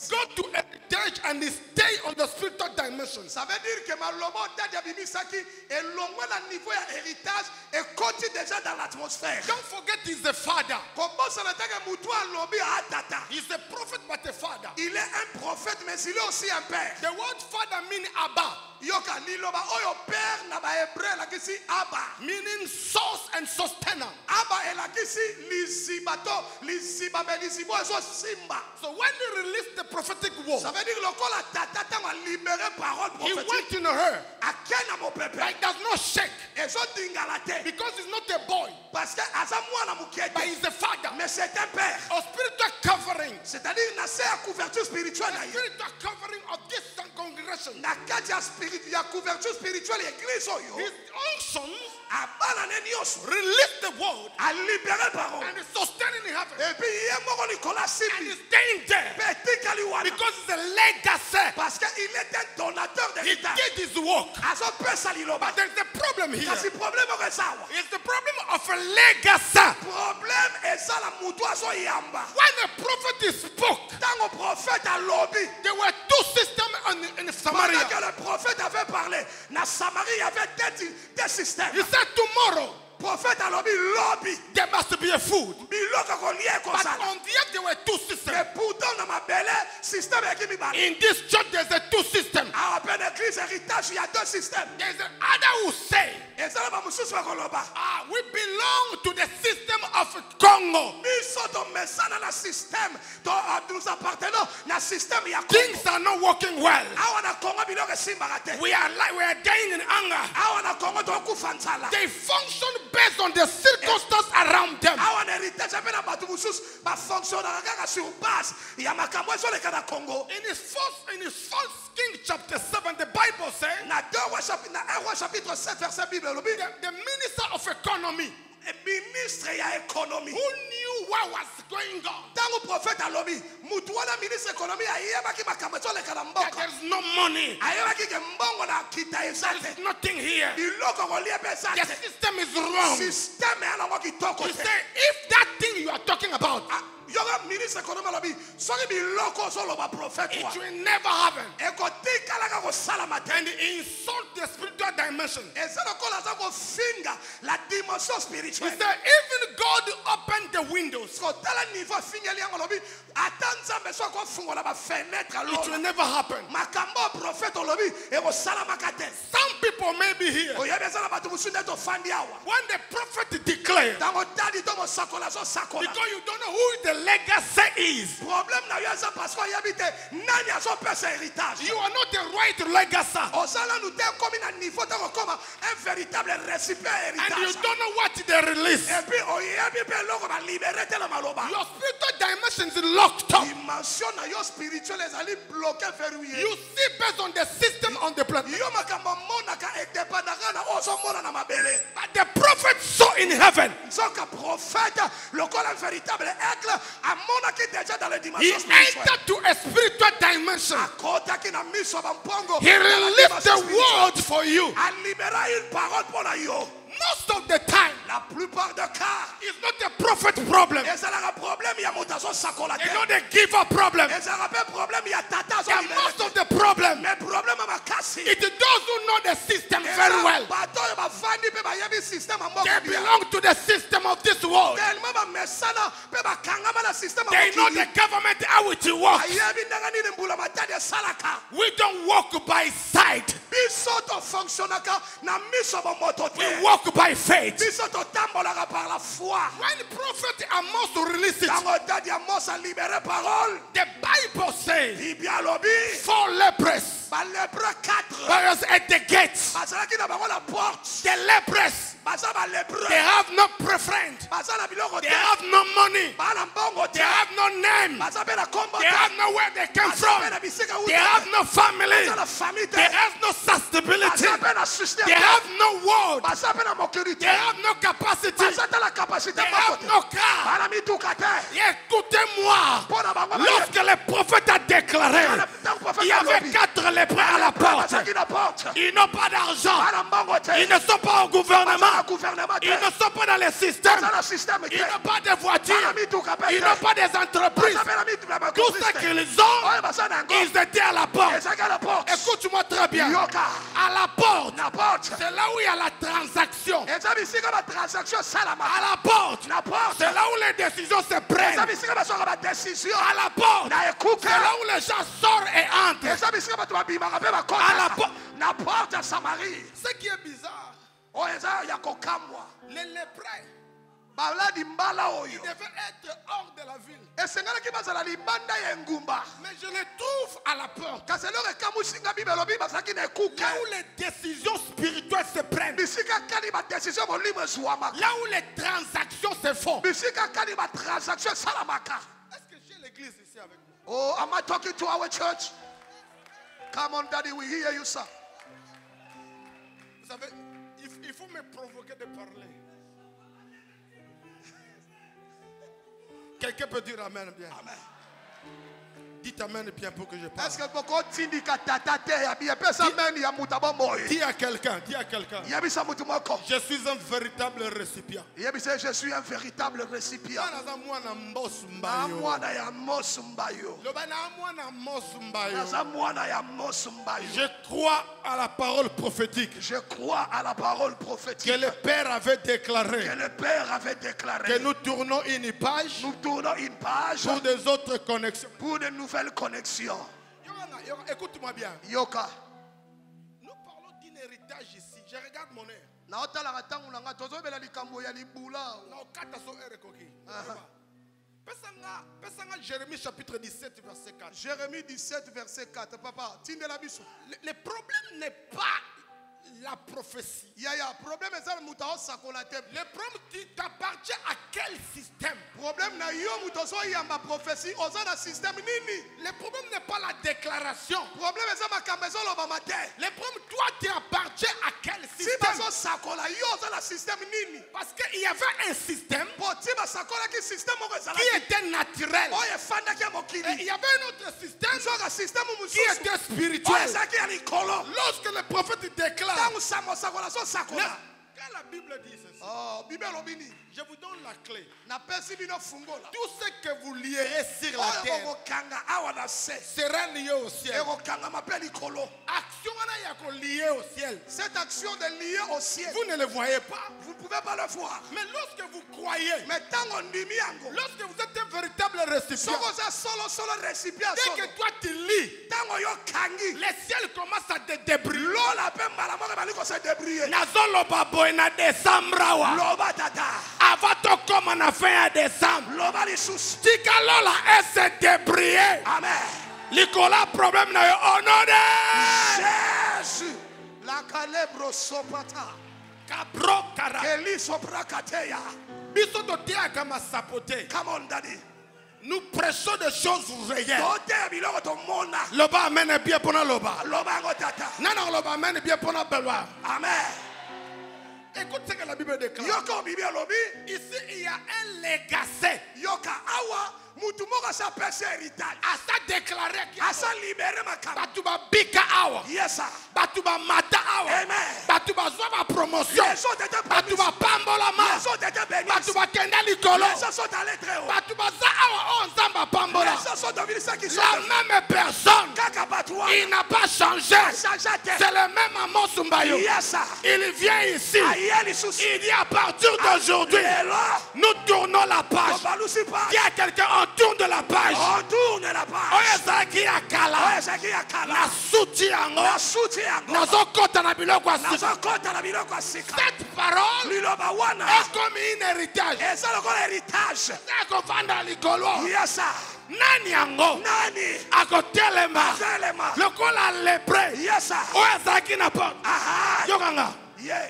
[SPEAKER 3] go to heritage and stay on the spiritual dimension.
[SPEAKER 2] Ça veut dire que Malobo Tadiabimisaki est loin du niveau de héritage et continue déjà dans l'atmosphère.
[SPEAKER 3] Don't forget he's the father.
[SPEAKER 2] He's a prophet but a father. Il est un prophète mais il est aussi un père.
[SPEAKER 3] The word father means Abba.
[SPEAKER 2] Yoka liloba oyo père na ba hébreu la kisi Abba,
[SPEAKER 3] meaning source and sustainer.
[SPEAKER 2] Abba la kisi lizibato lizibabelizibo so simba.
[SPEAKER 3] So when he released the prophetic word,
[SPEAKER 2] ça veut dire lokola tata tanga libérer parole prophétique.
[SPEAKER 3] He went in her.
[SPEAKER 2] Akena mo pepe.
[SPEAKER 3] But it does not shake.
[SPEAKER 2] Ezo dingala te.
[SPEAKER 3] Because he's not a boy.
[SPEAKER 2] Parce que aza mwana mukete.
[SPEAKER 3] But he's a father.
[SPEAKER 2] Mais c'est un père.
[SPEAKER 3] A spiritual covering.
[SPEAKER 2] C'est-à-dire na c'est la couverture spirituelle.
[SPEAKER 3] A spiritual covering of this congregation.
[SPEAKER 2] Na kaja il y a couverture spirituelle église oyo.
[SPEAKER 3] His unctions
[SPEAKER 2] release
[SPEAKER 3] the word
[SPEAKER 2] and libérer parole.
[SPEAKER 3] And is sustaining in heaven.
[SPEAKER 2] Et puis il est mort Nicolas
[SPEAKER 3] and is staying there. Because it's a legacy.
[SPEAKER 2] Parce qu'il est un donateur d'héritage.
[SPEAKER 3] He did his work.
[SPEAKER 2] But
[SPEAKER 3] there's a problem here.
[SPEAKER 2] It's the problem
[SPEAKER 3] of a legacy.
[SPEAKER 2] Problème est ça la mutua so yamba.
[SPEAKER 3] When a prophet spoke,
[SPEAKER 2] tant au prophète a lobby,
[SPEAKER 3] there were two systems in Samaria.
[SPEAKER 2] Pendant que le prophète avait parlé, na Samarie il y avait des systèmes.
[SPEAKER 3] He said tomorrow,
[SPEAKER 2] prophète a lobby,
[SPEAKER 3] there must be a food. But
[SPEAKER 2] on
[SPEAKER 3] the earth there were two systems.
[SPEAKER 2] Mais pourtant dans ma belle système
[SPEAKER 3] in this church there's a two system.
[SPEAKER 2] À peine église héritage il y a deux systèmes.
[SPEAKER 3] There's another who say,
[SPEAKER 2] we
[SPEAKER 3] belong to the system of Congo. Things are not working well. We are dying in anger. They function based on the circumstance around them. In his first King chapter 7, the Bible says, the minister of economy, who knew what was going on, that there's no money, there's nothing here, the system is wrong. He said, if that thing you are talking about
[SPEAKER 1] ministre économique alobi soki biloko ozoloba prophète
[SPEAKER 3] it
[SPEAKER 1] wa
[SPEAKER 3] will never happen.
[SPEAKER 1] ekotikalaka kosalama te.
[SPEAKER 3] And insult the spiritual dimension.
[SPEAKER 1] eza lokola aza kofinga la dimension
[SPEAKER 3] He
[SPEAKER 1] spirituelle.
[SPEAKER 3] said, even God opened the windows.
[SPEAKER 1] kotala niveau afingeli yango alobi ata nzambe soki akofungola bafenetre
[SPEAKER 3] It will
[SPEAKER 1] alola
[SPEAKER 3] never happen.
[SPEAKER 1] makambo ya prophète olobi ekosalamaka te.
[SPEAKER 3] Some people may be here.
[SPEAKER 1] oyebi eza na bato mosusu nde tofandi awa
[SPEAKER 3] When the prophet declared,
[SPEAKER 1] ntango tali to mosakola azosakola
[SPEAKER 3] because you don't know who the legacy is,
[SPEAKER 1] problème na yo eza parce que oyebi te nani azopesa héritage.
[SPEAKER 3] you are not the right legacy.
[SPEAKER 1] osalanu te ekomi na niveau te kokoma un véritable récipient ya
[SPEAKER 3] And you
[SPEAKER 1] héritage.
[SPEAKER 3] don't know what they release.
[SPEAKER 1] epuis oyebi mpe eloko balibere te na maloba.
[SPEAKER 3] Your spiritual dimension is locked up.
[SPEAKER 1] dimension na yo spirituel ezali bloqué verrouillé.
[SPEAKER 3] You see based on the system on the planet.
[SPEAKER 1] yo makambo monaka edependaka na ozomona na mabele.
[SPEAKER 3] But the prophet saw in heaven.
[SPEAKER 1] nzoka prophète lokola véritable aigle amonaki déjà dans les
[SPEAKER 3] He
[SPEAKER 1] dimensions spirituelles.
[SPEAKER 3] entered to a spiritual dimension.
[SPEAKER 1] akotaki na miso ya bampongo.
[SPEAKER 3] He released the word for you.
[SPEAKER 1] alibera une parole mpo na yo.
[SPEAKER 3] Most of the time,
[SPEAKER 1] la plupart des cas
[SPEAKER 3] it's not a prophet problem.
[SPEAKER 1] ezalaka problème ya moto azosakola te.
[SPEAKER 3] It's not a giver problem.
[SPEAKER 1] ezalaka mpe problème ya tata
[SPEAKER 3] And
[SPEAKER 1] azolibere
[SPEAKER 3] most
[SPEAKER 1] te.
[SPEAKER 3] of the problem,
[SPEAKER 1] mais problème ya makasi
[SPEAKER 3] it is those who know the system very well.
[SPEAKER 1] bato oyo bafandi mpe bayebi système ya
[SPEAKER 3] They
[SPEAKER 1] mboka
[SPEAKER 3] belong to the system of this world.
[SPEAKER 1] tellement bamesana mpe bakangama na système
[SPEAKER 3] They
[SPEAKER 1] ya
[SPEAKER 3] know the
[SPEAKER 1] mokili.
[SPEAKER 3] government how it works.
[SPEAKER 1] bayebi ndenge nini mbula matadi esalaka.
[SPEAKER 3] We don't walk by sight.
[SPEAKER 1] biso tofonctionnaka na miso bamoto
[SPEAKER 3] We
[SPEAKER 1] te.
[SPEAKER 3] walk by faith.
[SPEAKER 1] biso totambolaka par la foi.
[SPEAKER 3] When prophet Amos to release it,
[SPEAKER 1] ntango tadi amos alibere parole
[SPEAKER 3] the Bible says
[SPEAKER 1] bibi alobi
[SPEAKER 3] 4 lepers
[SPEAKER 1] balebre 4
[SPEAKER 3] were at the gates.
[SPEAKER 1] bazalaki na bango na porte.
[SPEAKER 3] The lepers,
[SPEAKER 1] baza balebre
[SPEAKER 3] they have no preference.
[SPEAKER 1] baza na biloko
[SPEAKER 3] They
[SPEAKER 1] te.
[SPEAKER 3] have no money.
[SPEAKER 1] baa na mbongo
[SPEAKER 3] They
[SPEAKER 1] te.
[SPEAKER 3] have no name.
[SPEAKER 1] baza mpe na kombo
[SPEAKER 3] They
[SPEAKER 1] te.
[SPEAKER 3] have no where they came
[SPEAKER 1] baza
[SPEAKER 3] from.
[SPEAKER 1] mpe na bisika
[SPEAKER 3] They
[SPEAKER 1] uta
[SPEAKER 3] have
[SPEAKER 1] te.
[SPEAKER 3] no family.
[SPEAKER 1] baza na famille te.
[SPEAKER 3] They have no sustainability.
[SPEAKER 1] baza mpe na système
[SPEAKER 3] They
[SPEAKER 1] te.
[SPEAKER 3] have no word.
[SPEAKER 1] baza mpe na mokili te.
[SPEAKER 3] They have no capacity.
[SPEAKER 1] baza te na capacité
[SPEAKER 3] They
[SPEAKER 1] moko
[SPEAKER 3] have
[SPEAKER 1] te.
[SPEAKER 3] no car.
[SPEAKER 1] baa na mituka te.
[SPEAKER 3] Écoutez-moi.
[SPEAKER 1] mpo na bango
[SPEAKER 3] Lorsque le prophète a déclaré, il y avait 4 lépreux à la porte.
[SPEAKER 1] bazaki na porte.
[SPEAKER 3] Ils n'ont pas d'argent.
[SPEAKER 1] baa na mbongo te.
[SPEAKER 3] Ils ne sont pas au
[SPEAKER 1] baza na
[SPEAKER 3] gouvernement.
[SPEAKER 1] gouvernement te.
[SPEAKER 3] Ils ne sont pas dans les systèmes.
[SPEAKER 1] baza na système te.
[SPEAKER 3] Ils n'ont pas de
[SPEAKER 1] baa
[SPEAKER 3] voitures.
[SPEAKER 1] na mituka mpe
[SPEAKER 3] Ils
[SPEAKER 1] te.
[SPEAKER 3] n'ont pas des entreprises.
[SPEAKER 1] baza mpe na mituka na
[SPEAKER 3] Tout ce
[SPEAKER 1] bakokriste.
[SPEAKER 3] qu'ils ont,
[SPEAKER 1] oyo baza na yango
[SPEAKER 3] ils étaient à la porte.
[SPEAKER 1] ezalaki à la porte.
[SPEAKER 3] Écoute-moi très bien.
[SPEAKER 1] yoka
[SPEAKER 3] À la porte,
[SPEAKER 1] na porte.
[SPEAKER 3] c'est là où il y a la transaction.
[SPEAKER 1] eza bisika batransaction esalama.
[SPEAKER 3] À la porte,
[SPEAKER 1] na porte.
[SPEAKER 3] c'est là où les décisions se
[SPEAKER 1] eza
[SPEAKER 3] prennent.
[SPEAKER 1] bisika bazwaka badécision.
[SPEAKER 3] À la porte,
[SPEAKER 1] na ekuke.
[SPEAKER 3] c'est là où les gens sortent et entrent.
[SPEAKER 1] eza bisika bato babimaka mpe
[SPEAKER 3] À la
[SPEAKER 1] bakota.
[SPEAKER 3] porte.
[SPEAKER 1] na porte ya Samarie.
[SPEAKER 3] Ce qui est bizarre,
[SPEAKER 1] oyo eza ya kokamwa.
[SPEAKER 3] les lépreux,
[SPEAKER 1] baladi mbala
[SPEAKER 3] ils
[SPEAKER 1] oyo
[SPEAKER 3] devaient être hors de la ville.
[SPEAKER 1] esengelaki bazala libanda ya engumba.
[SPEAKER 3] Mais je les trouve à la porte.
[SPEAKER 1] kasi eloko ekamusinga bible elobi bazalaki na ekuke.
[SPEAKER 3] Là où les décisions spirituelles se prennent.
[SPEAKER 1] bisika kani badécision molimo ezwamaka.
[SPEAKER 3] Là où les transactions se font.
[SPEAKER 1] bisika kani batransaction esalamaka.
[SPEAKER 3] Est-ce que j'ai l'église ici avec moi?
[SPEAKER 1] oh, am I talking to our church? Come on, daddy, we hear you, sir.
[SPEAKER 3] Vous savez, il faut me provoquer de parler. Quelqu'un peut dire amen bien.
[SPEAKER 1] Amen.
[SPEAKER 3] Dites amen bien pour que je parle.
[SPEAKER 1] Est-ce que boko tindika tata te ya bien pesa men ya mutaba moy?
[SPEAKER 3] Dis à quelqu'un, dis à quelqu'un.
[SPEAKER 1] Yebisa mutu moko.
[SPEAKER 3] Je suis un véritable récipient.
[SPEAKER 1] Yebisa je suis un véritable récipient. Na mwana ya mosumbayo. Na mwana ya mosumbayo.
[SPEAKER 3] Je crois à la parole prophétique.
[SPEAKER 1] Je crois à la parole prophétique.
[SPEAKER 3] Que le Père avait déclaré.
[SPEAKER 1] Que le Père avait déclaré.
[SPEAKER 3] Que nous tournons une page.
[SPEAKER 1] Nous tournons une page.
[SPEAKER 3] Pour des autres connexions.
[SPEAKER 1] Pour de nouvelles connexions.
[SPEAKER 3] Écoute-moi bien.
[SPEAKER 1] Yoka.
[SPEAKER 3] Nous parlons d'un héritage ici. Je regarde mon air.
[SPEAKER 1] Na otala katangu na ngato zobela likambo ya libula.
[SPEAKER 3] Na okata so ere koki. Pesanga Jérémie chapitre 17 verset 4.
[SPEAKER 1] Jérémie 17 verset 4. Papa, tindela biso.
[SPEAKER 3] Le problème n'est pas la prophétie.
[SPEAKER 1] Problème est ça mutao sakolate.
[SPEAKER 3] Le problème qui t'appartient à quel système?
[SPEAKER 1] Problème na yo mutoso yamba prophétie oza na système nini?
[SPEAKER 3] Le problème n'est pas la déclaration.
[SPEAKER 1] Problème est ça makambezo lo bamate.
[SPEAKER 3] Le problème toi tu appartiens à quel système?
[SPEAKER 1] Si bazo sakola yo oza na système nini?
[SPEAKER 3] Parce qu'il y avait un système
[SPEAKER 1] Poti ba sakola ki système
[SPEAKER 3] qui était naturel.
[SPEAKER 1] Oh yefanda ki mokili.
[SPEAKER 3] Et il y avait un autre système qui était spirituel. Lorsque le prophète déclare,
[SPEAKER 1] quand la Bible dit ceci,
[SPEAKER 3] Je vous donne la clé.
[SPEAKER 2] Tout
[SPEAKER 3] ce que vous lierez sur la terre sera lié au ciel. Action liée au ciel.
[SPEAKER 2] Cette action de lier au ciel,
[SPEAKER 3] vous ne le voyez pas.
[SPEAKER 2] Vous ne pouvez pas le voir.
[SPEAKER 3] Mais lorsque vous croyez,
[SPEAKER 2] lorsque
[SPEAKER 3] vous êtes un véritable récipient, dès que toi tu lis, le ciel commence à te débrouiller. Nazoloba boina décembre. Avant de comme on a fait à décembre. Tikalola est se débrouiller.
[SPEAKER 2] Amen.
[SPEAKER 3] Likola problème na yo au nom de
[SPEAKER 2] Jésus. La calebro sopata.
[SPEAKER 3] Cabro cara.
[SPEAKER 2] Keli soprakateya.
[SPEAKER 3] Biso dotea kama sapote.
[SPEAKER 2] Come on, daddy.
[SPEAKER 3] Nous prêchons des choses réelles.
[SPEAKER 2] Loba
[SPEAKER 3] amène bien pour loba.
[SPEAKER 2] Loba ngotata.
[SPEAKER 3] Non, loba amène bien pour beloa.
[SPEAKER 2] Amen.
[SPEAKER 3] Écoute ce que la Bible déclare.
[SPEAKER 2] Yoko bibi lobi.
[SPEAKER 3] Ici il y a un legacy.
[SPEAKER 2] Yoka awa. Mutumoka sa pese héritage.
[SPEAKER 3] Asa déclaré que
[SPEAKER 2] asa libéré makamba.
[SPEAKER 3] Batuba bika awa.
[SPEAKER 2] Yes sir.
[SPEAKER 3] Batuba mata awa.
[SPEAKER 2] Amen.
[SPEAKER 3] Batuba zwa promotion. Batuba pambola ma. Batuba kenda likolo. Batuba za awa on zamba pambola. La même personne. Il n'a pas changé. C'est le même Amos Mbayo.
[SPEAKER 2] Yes sir.
[SPEAKER 3] Il vient ici. Il dit à partir d'aujourd'hui, nous tournons la page. Il y a quelqu'un, on tourne la page.
[SPEAKER 2] On tourne la page.
[SPEAKER 3] Na soutiango. Na zokota na biloko asika. Cette parole est comme un héritage.
[SPEAKER 2] héritage.
[SPEAKER 3] Nakofanda likolo.
[SPEAKER 2] Yes sir.
[SPEAKER 3] Nani yango?
[SPEAKER 2] Nani?
[SPEAKER 3] Akotelema. Lokola lepre.
[SPEAKER 2] Yes sir.
[SPEAKER 3] Oya zaki na porte. Yokanga.
[SPEAKER 2] Yeah.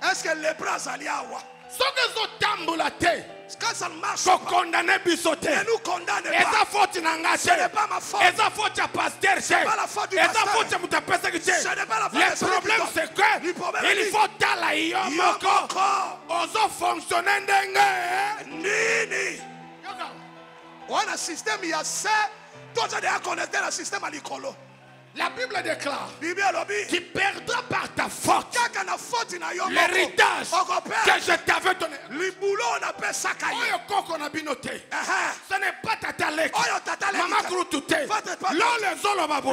[SPEAKER 2] Est-ce que les bras allaient à wa?
[SPEAKER 3] Soke zo tambola te.
[SPEAKER 2] Quand ça marche,
[SPEAKER 3] ko condamner bisote.
[SPEAKER 2] Ne nous condamne pas.
[SPEAKER 3] Eza faute na ngate.
[SPEAKER 2] Ce n'est pas ma faute.
[SPEAKER 3] Eza faute ya pasteur.
[SPEAKER 2] C'est pas la faute du pasteur.
[SPEAKER 3] Eza faute ya mutapesa ki.
[SPEAKER 2] Ce n'est pas la faute.
[SPEAKER 3] Le problème c'est que il faut tala yo moko. Ozo fonctionner ndenge.
[SPEAKER 2] Nini? On a système il y a ça. Toi tu as connecté le système à l'icolo.
[SPEAKER 3] La Bible déclare tu perdras par ta faute
[SPEAKER 2] l'héritage
[SPEAKER 3] que je t'avais donné. Ce n'est pas ta lettre. Maman Groutouté.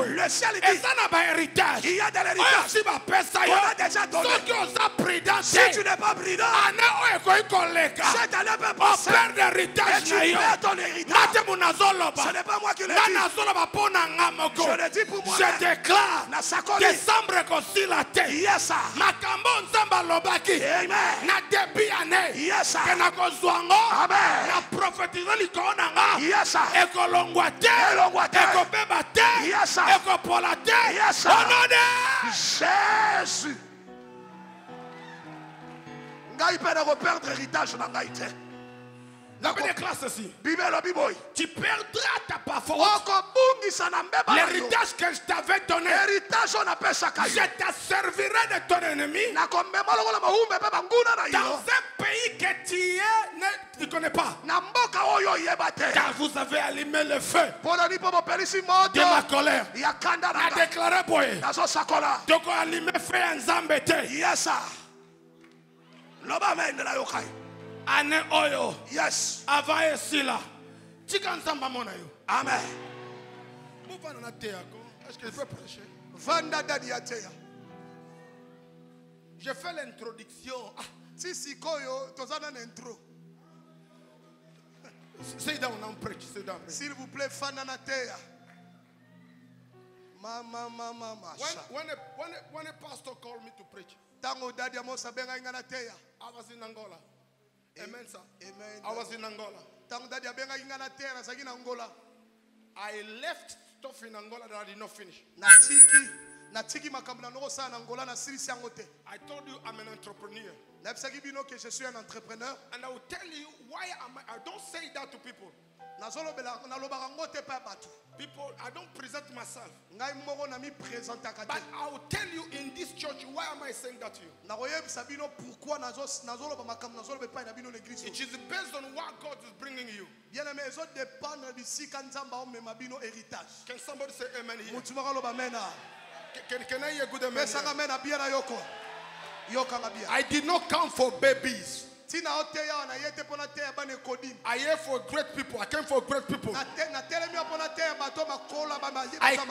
[SPEAKER 3] Le ciel dit il y a de l'héritage. On a déjà donné. Si tu n'es pas prudent, cette année peut passer et tu perds ton héritage. Ce n'est pas moi qui le dis. Je le dis pour moi. Je déclare que Sambre kosi la tête.
[SPEAKER 2] Yes sir.
[SPEAKER 3] Makambo nzamba lobaki.
[SPEAKER 2] Amen.
[SPEAKER 3] Na debi ane.
[SPEAKER 2] Yes sir.
[SPEAKER 3] Que na kozwango.
[SPEAKER 2] Amen.
[SPEAKER 3] Na prophétiser likona nga.
[SPEAKER 2] Yes sir.
[SPEAKER 3] Eko longwa te. Eko beba te.
[SPEAKER 2] Yes sir.
[SPEAKER 3] Eko pola te.
[SPEAKER 2] Yes sir.
[SPEAKER 3] Au nom de
[SPEAKER 2] Jésus. Ngai pena ko perdre héritage na ngai te.
[SPEAKER 3] La Bible déclare ceci. Tu perdras ta parfaite. L'héritage que je t'avais donné. Je te servirai de ton ennemi. Dans un pays que tu ne connais pas. Car vous avez allumé le feu de ma colère. A déclaré boye. Donc on allumé feu en zambete.
[SPEAKER 2] Yes sir.
[SPEAKER 3] Ane oyo.
[SPEAKER 2] Yes.
[SPEAKER 3] Avant ici là. Tika nzamba mona yo.
[SPEAKER 2] Amen.
[SPEAKER 3] Mouvana na théâtre. Est-ce que je peux prêcher?
[SPEAKER 2] Vanda dadiatea.
[SPEAKER 3] Je fais l'introduction.
[SPEAKER 2] Si koyo tozana intro.
[SPEAKER 3] Sit down and preach. Sit down.
[SPEAKER 2] S'il vous plaît, fananatea. Mama.
[SPEAKER 3] When a pastor called me to preach,
[SPEAKER 2] Tango dadia mosa benga inganatea.
[SPEAKER 3] I was in Angola. Amen, sir.
[SPEAKER 2] Amen.
[SPEAKER 3] I was in Angola.
[SPEAKER 2] Tango dadia benga inganatea na sagina Angola.
[SPEAKER 3] I left stuff in Angola that I did not finish.
[SPEAKER 2] Natiki makambuna noko sana Angola na siri siangote.
[SPEAKER 3] I told you I'm an entrepreneur.
[SPEAKER 2] Napsaki bino que je suis un entrepreneur.
[SPEAKER 3] And I will tell you why I don't say that to people. People, I don't present myself. But I will tell you in this church, why am I saying that to you? It is based on what God is bringing you. Can somebody say amen here? Can I hear good amen? I did not come for babies. I here for great people. I came for great people. I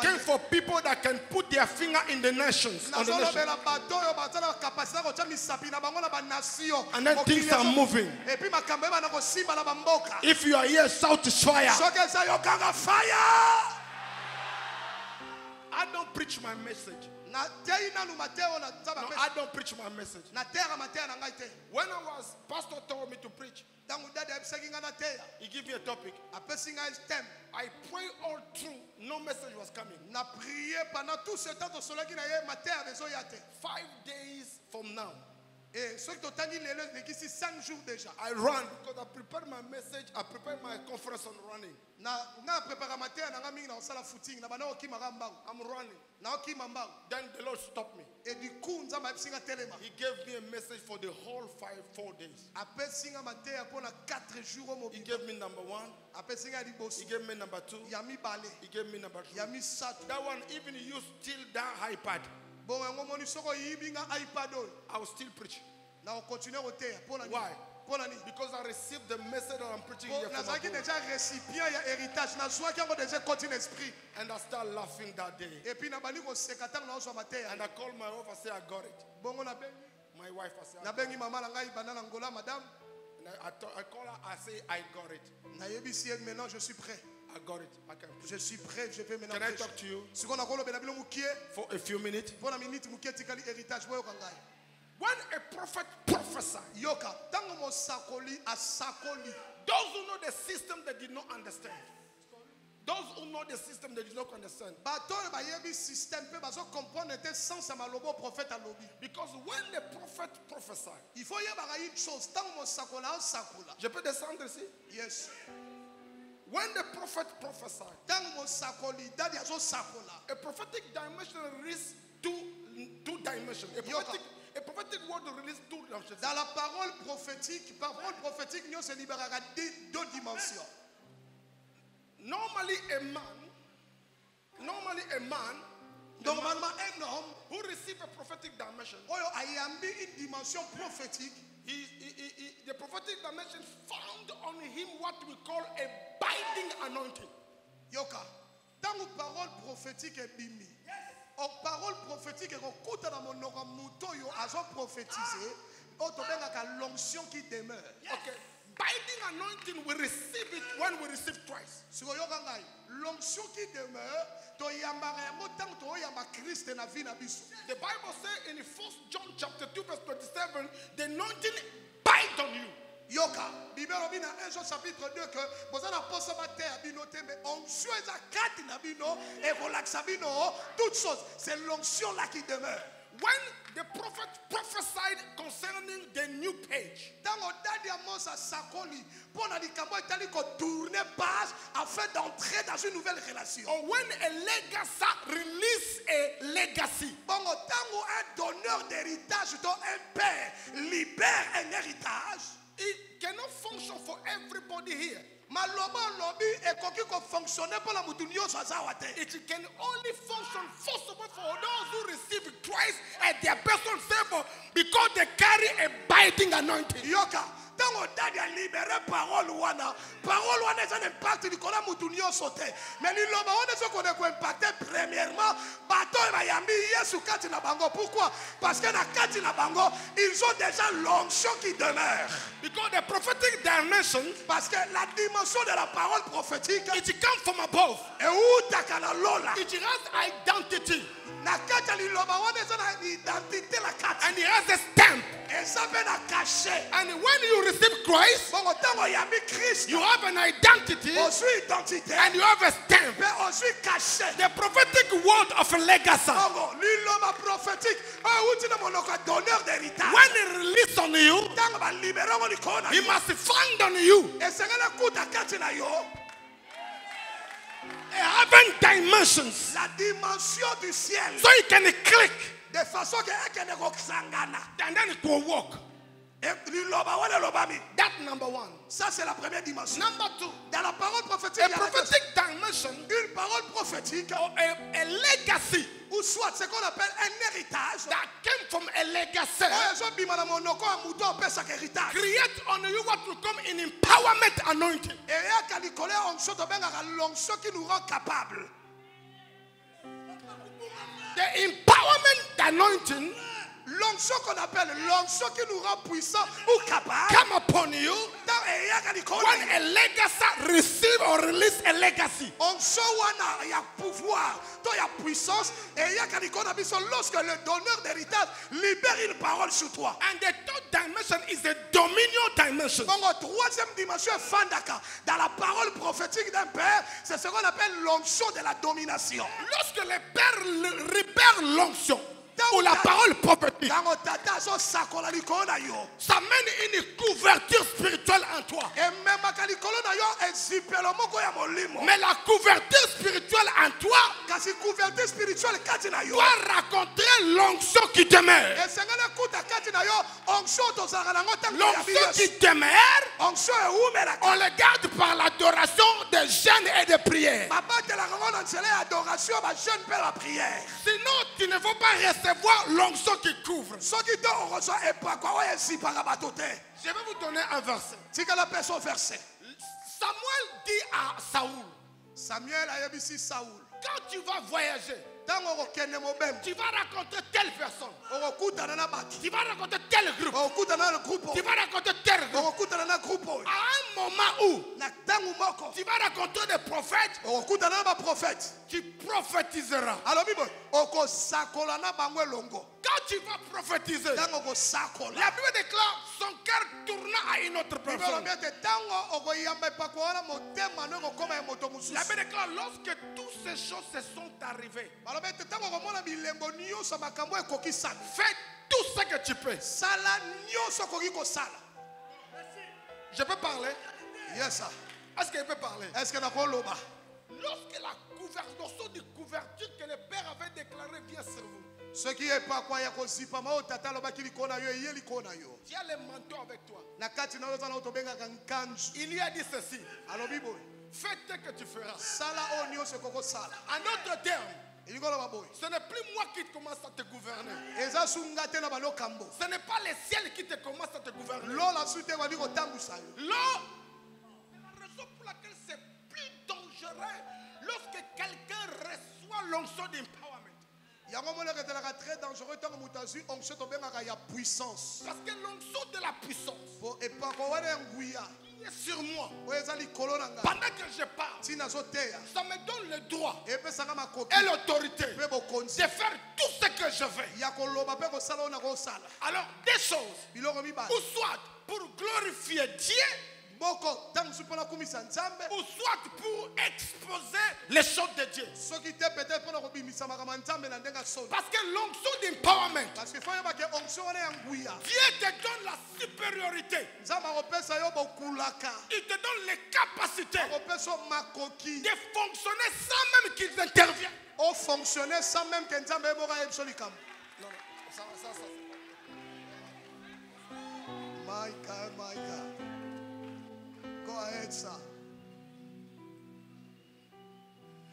[SPEAKER 3] came for people that can put their finger in the nations. On the nation. And then things are moving. If you are here, shout fire. I don't preach my message. No, I don't preach my message. When Pastor told me to preach, he gave me a topic. I prayed all through, no message was coming. 5 days from now, I run because I prepared my message, I prepared my conference on running. I'm running. Then the Lord stopped me. He gave me a message for the whole 4 days. He gave me number 1. He gave me number 2. He gave me number 3. That one, even you still that iPad, I will still preach. Why? Because I received the message that I'm preaching here from above. And I started laughing that day. And I called my wife, I said, I got it. My wife, I said, I got it. And I call her, I say, I got it. I got it. I can preach.
[SPEAKER 1] Je suis prêt, je vais maintenant.
[SPEAKER 3] Can I talk to you for a few minutes? When a prophet prophesies, those who know the system they did not understand. Those who know the system they did not understand. Because when the prophet prophesies, je peux descendre ici?
[SPEAKER 1] Yes.
[SPEAKER 3] When the prophet prophesies, a prophetic dimension releases two dimensions. A prophetic word releases two dimensions.
[SPEAKER 1] Dans la parole prophétique, nous se libérera deux dimensions.
[SPEAKER 3] Normally a man,
[SPEAKER 1] normalement un homme
[SPEAKER 3] who receives a prophetic dimension,
[SPEAKER 1] une dimension prophétique,
[SPEAKER 3] the prophetic dimension found on him what we call a binding anointing.
[SPEAKER 1] Yoka, dans la parole prophétique est bimi. En parole prophétique, écoute dans mon oramuto yo azo prophétiser, autobenga l'onction qui demeure.
[SPEAKER 3] Okay. Binding anointing, we receive it when we receive Christ.
[SPEAKER 1] L'onction qui demeure, the
[SPEAKER 3] Bible says in 1 John chapter 2 verse 27, the anointing bind on you.
[SPEAKER 1] Yoka, Bible bina 1 Jean chapitre 2 que bozana posa ba terre binote mais onction eza kati na bino et relaxa bino toutes choses, c'est l'onction là qui demeure.
[SPEAKER 3] When the prophet prophesied concerning the new page,
[SPEAKER 1] afin d'entrer dans une nouvelle relation.
[SPEAKER 3] Or when a legacy release a legacy,
[SPEAKER 1] un donneur d'héritage, un père libère un héritage,
[SPEAKER 3] it cannot function for everybody here.
[SPEAKER 1] It
[SPEAKER 3] can only function first of all for those who receive Christ as their personal savior because they carry a binding anointing.
[SPEAKER 1] Yoka. Tango dadia libéré parole wana eza impact likola mutu nyonso te mais liloba wana so kone ko impacter premièrement bato ba yambi Yesu kati na bango. Pourquoi? Parce que na kati na bango ils ont déjà l'onction qui demeure.
[SPEAKER 3] Because the prophetic dimension,
[SPEAKER 1] parce que la dimension de la parole prophétique,
[SPEAKER 3] it comes from above.
[SPEAKER 1] Et où takana lola,
[SPEAKER 3] it has identity.
[SPEAKER 1] Na kati liloba wana eza na identité la kati.
[SPEAKER 3] And it has a stamp.
[SPEAKER 1] And
[SPEAKER 3] when you receive Christ, you have an identity and you have a stamp. The prophetic word of a legacy, when it releases on you, he must find on you a heaven dimensions.
[SPEAKER 1] La dimension du ciel.
[SPEAKER 3] So you can click.
[SPEAKER 1] De façon que
[SPEAKER 3] and then it will walk. That number one.
[SPEAKER 1] Ça, c'est la première dimension.
[SPEAKER 3] Number two.
[SPEAKER 1] Dans la parole prophétique,
[SPEAKER 3] A prophetic dimension.
[SPEAKER 1] une parole prophétique,
[SPEAKER 3] Or a legacy
[SPEAKER 1] ou soit ce qu'on appelle un héritage.
[SPEAKER 3] that came from a legacy. Create on you what will come in empowerment anointing. The empowerment anointing,
[SPEAKER 1] l'onction qu'on appelle l'onction qui nous rend puissants ou capables,
[SPEAKER 3] come upon you when a legacy receive or release a legacy.
[SPEAKER 1] onction wana ya pouvoir, to ya puissance, et ya kanikona biso lorsque le donneur d'héritage libère une parole sur toi.
[SPEAKER 3] And the third dimension is the dominion dimension.
[SPEAKER 1] Donc, troisième dimension est fandaka. Dans la parole prophétique d'un père, c'est ce qu'on appelle l'onction de la domination.
[SPEAKER 3] Lorsque le père libère l'onction ou la parole prophétique, ça mène une couverture spirituelle en toi. Mais la couverture spirituelle en toi doit raconter l'onction qui demeure. L'onction qui demeure, on le garde par l'adoration des jeûnes et des prières. Sinon, tu ne vas pas recevoir l'onction qui couvre. Je vais vous donner un verset. Samuel dit à Saoul, quand tu vas voyager, tu vas raconter telle personne, tu vas raconter tel groupe, tu vas raconter tel groupe. À un moment où tu vas raconter des prophètes, tu prophétiseras. Quand tu vas prophétiser, la Bible déclare son cœur tourna à une autre personne. La Bible déclare lorsque toutes ces choses se sont arrivées, fais tout ce que tu peux. Je peux parler?
[SPEAKER 1] Yes, sir.
[SPEAKER 3] Est-ce que je peux parler?
[SPEAKER 1] Est-ce que loba?
[SPEAKER 3] Lorsque la couverture de couverture que le Père avait déclarée vient sur vous,
[SPEAKER 1] ce qui est pas quoi,
[SPEAKER 3] tu as le manteau avec toi. Il y a dit ceci. Fais ce que tu feras. En d'autres termes, ce n'est plus moi qui commence à te gouverner. Ce n'est pas le ciel qui te commence à te gouverner. C'est la raison pour laquelle c'est plus dangereux lorsque quelqu'un reçoit l'onction d'empowerment.
[SPEAKER 1] Très dangereux tant que puissance.
[SPEAKER 3] Parce que l'onction de la puissance est sur moi. Pendant que je parle, ça me donne le droit et l'autorité de faire tout ce que je veux. Alors, des choses, ou soit pour glorifier Dieu, ou soit pour exposer les choses de Dieu. Parce que l'onction d'empowerment, Dieu te donne la supériorité. Il te donne les capacités de fonctionner sans même qu'ils interviennent.
[SPEAKER 1] Fonctionner sans même que Nzambe My God, my God. Go ahead, sir.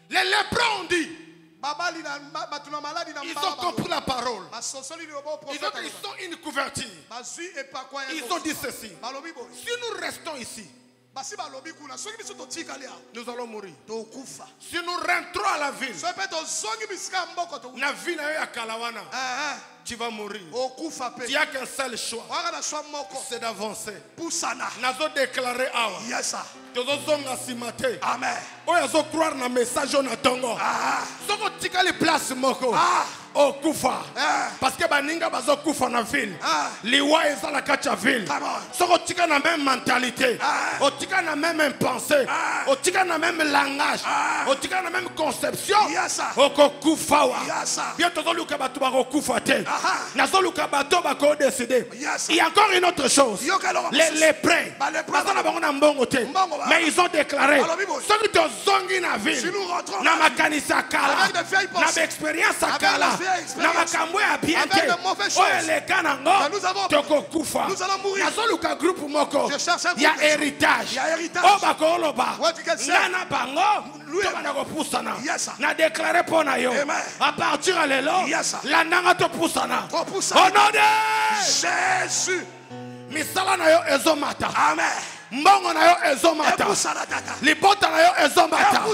[SPEAKER 3] Les lépreux ont dit, ils ont compris la parole. Ils ont une couverture. Ils ont dit ceci. Si nous restons ici, nous allons mourir. Si nous rentrons à la ville, la ville à Kalawana, tu vas mourir. Tu n'as qu'un seul choix, c'est d'avancer. Nazo déclaré awa. Tozozonga simate.
[SPEAKER 1] Amen.
[SPEAKER 3] Oyazo croire na message on atongo. Soko tika li place moko. O kufa. Parce que baninga bazo kufa na ville. Liwa ezala kacha ville. Soko tika na même mentalité. O tika na même pensée. O tika na même langage. O tika na même conception. Oko kufa wa. Bien tozo luka batu bako kufa te. Nazo luka batu bako décider. Il y a encore une autre chose. Les prêts. Nazo na bango na mbongo te. Mais ils ont déclaré, ceux qui ont zongi na ville, na makanisa kala, na expérience kala, na makambo ya bien te oyo eleka nango tokokufa nazoluka groupe moko ya héritage oyo bakoloba nga na bango tobanda kopusana na déclaré mpo na yo à partir ya lelo landanga topusana au nom de Jésus. Misala na yo ezomata. Amen. Mbongo na yo ezomata. Libota na yo ezomata.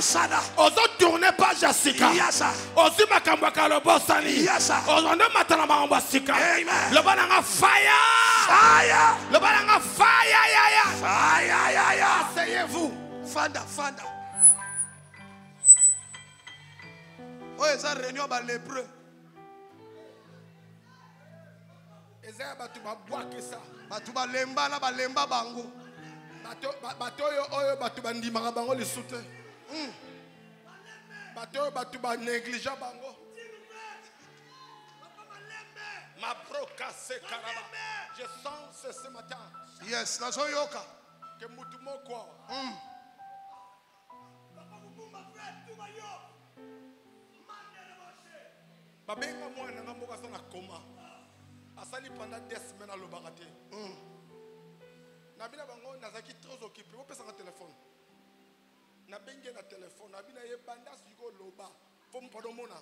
[SPEAKER 3] Ozo tourner page ya sika. Ozi makambo ya kalobosani. Ozo mata na makambo ya sika. Loba na nga fire. Fire. Loba na nga fire. Fire. Asseyez-vous.
[SPEAKER 2] Fanda. Oh, eza réunion ba lépreux.
[SPEAKER 3] Eza batu ba bwakisa.
[SPEAKER 2] Batu ba lemba na ba lemba bango.
[SPEAKER 3] Bato oyo batu ba ndimaka bango lisute. Bato batu ba négligent bango. Ma broka se karaba. Je sens ce matin.
[SPEAKER 2] Yes, na so yoka.
[SPEAKER 3] Que mutu moko. Babenga mwana nga mboka sana koma. Asali pendant 2 semaines à l'obaraté. Nabina bango nazaki trop occupé. Vous pesa un téléphone. Nabenge na téléphone. Nabina ye banda siko loba. Faut me pardon mona.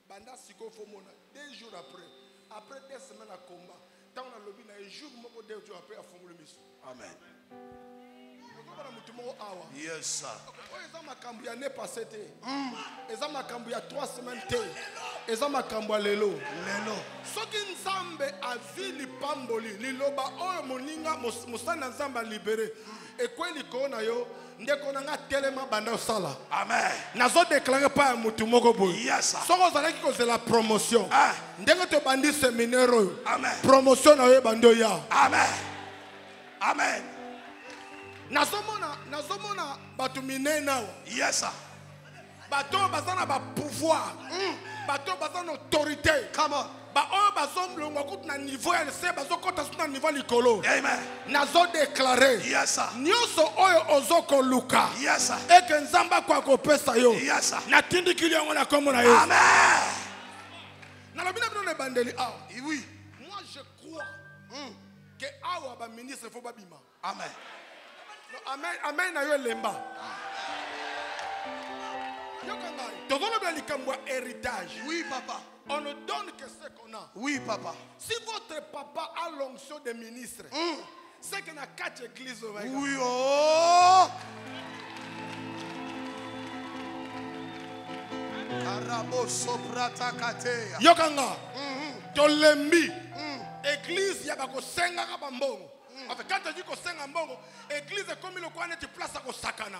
[SPEAKER 3] Banda siko faut mona. 2 jours après 2 semaines à combat. Tant on a lobby na jour moko 2 jours après à fond le mission.
[SPEAKER 2] Amen.
[SPEAKER 3] Yes, sir. Eza makambu ya ne passé te. Eza makambu ya 3 semaines te. Eza makambu ya lelo. Soki nzambe azwi lipamboli liloba oyo moninga mosana nzambe libéré. Ekweli ko na yo ndeko na nga telema banda osala.
[SPEAKER 2] Amen.
[SPEAKER 3] Nazo déclarer pa mutu moko boy.
[SPEAKER 2] Yes, sir.
[SPEAKER 3] Soko zalaki ko la promotion. Ndenge to bandi séminaire.
[SPEAKER 2] Amen.
[SPEAKER 3] Promotion na yo bando ya.
[SPEAKER 2] Amen.
[SPEAKER 3] Nazomona batu minena.
[SPEAKER 2] Yes, sir.
[SPEAKER 3] Bato bazana ba pouvoir. Bato bazana autorité.
[SPEAKER 2] Come on.
[SPEAKER 3] Ba oyo bazomlongo kuti na niveau ya se bazokota na niveau likolo.
[SPEAKER 2] Amen.
[SPEAKER 3] Nazo déclarer.
[SPEAKER 2] Yes, sir.
[SPEAKER 3] Nyoso oyo ozoko luka.
[SPEAKER 2] Yes, sir.
[SPEAKER 3] Eke nzamba kwa kopesa yo.
[SPEAKER 2] Yes, sir.
[SPEAKER 3] Na tindikili yango na kombo na yo.
[SPEAKER 2] Amen.
[SPEAKER 3] Na lobina bino ne bandeli awa.
[SPEAKER 2] Oui.
[SPEAKER 3] Moi je crois que awa ba ministre faut ba bima.
[SPEAKER 2] Amen.
[SPEAKER 3] Amen na yo lemba. Héritage.
[SPEAKER 2] Oui, papa.
[SPEAKER 3] On ne donne que ce qu'on a.
[SPEAKER 2] Oui, papa.
[SPEAKER 3] Si votre papa a l'onction de ministre, c'est qu'il y a 4 églises.
[SPEAKER 2] Oui, oh.
[SPEAKER 3] Yokanga. Tolembi. Église yabako senga kabambongo. En fait, quand tu dis que c'est un bon, l'église est comme le coin de place à Sakana.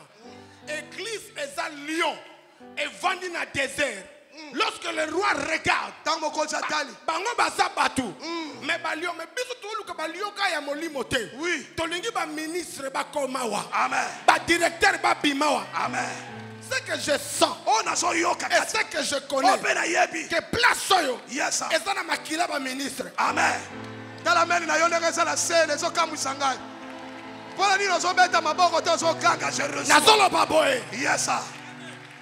[SPEAKER 3] L'église est à Lyon et vendue dans le désert. Lorsque le roi regarde, bango basa batu, mais Lyon, mais biso tout le que Lyon kaya molimote.
[SPEAKER 2] Oui.
[SPEAKER 3] Tolingi ba ministre ba komawa.
[SPEAKER 2] Amen.
[SPEAKER 3] Ba directeur ba bimawa.
[SPEAKER 2] Amen.
[SPEAKER 3] Ce que je sens,
[SPEAKER 2] et
[SPEAKER 3] ce que je connais, que place soyo,
[SPEAKER 2] yes, sir.
[SPEAKER 3] Et ça na makila ba ministre.
[SPEAKER 2] Amen. Talameni na yonde za la scène zo kamusanga. Pour nini zo beta maboko to zo kanga Jérusalem.
[SPEAKER 3] Nazolo baboy.
[SPEAKER 2] Yes, sir.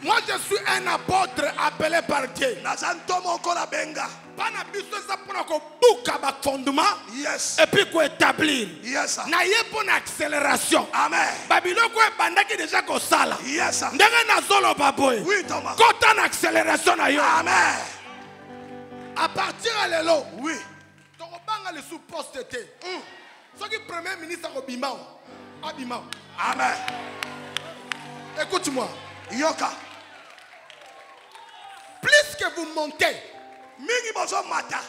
[SPEAKER 3] Moi je suis un apôtre appelé par Dieu.
[SPEAKER 2] Nazantomo ko la benga.
[SPEAKER 3] Pana biso za pona ko buka ba fondement.
[SPEAKER 2] Yes.
[SPEAKER 3] Et puis ko établir.
[SPEAKER 2] Yes, sir.
[SPEAKER 3] Na ye pona accélération.
[SPEAKER 2] Amen.
[SPEAKER 3] Babiloko e bandaki déjà ko sala.
[SPEAKER 2] Yes, sir.
[SPEAKER 3] Ndenge nazolo baboy.
[SPEAKER 2] Oui, Thomas.
[SPEAKER 3] Kota na accélération na yo.
[SPEAKER 2] Amen.
[SPEAKER 3] À partir de lelo.
[SPEAKER 2] Oui.
[SPEAKER 3] Tokobanga le sous-poste te. Ce qui premier ministre Obimao. Abimao.
[SPEAKER 2] Amen.
[SPEAKER 3] Écoute-moi.
[SPEAKER 2] Yoka.
[SPEAKER 3] Plus que vous montez,
[SPEAKER 2] mingi bozo mata.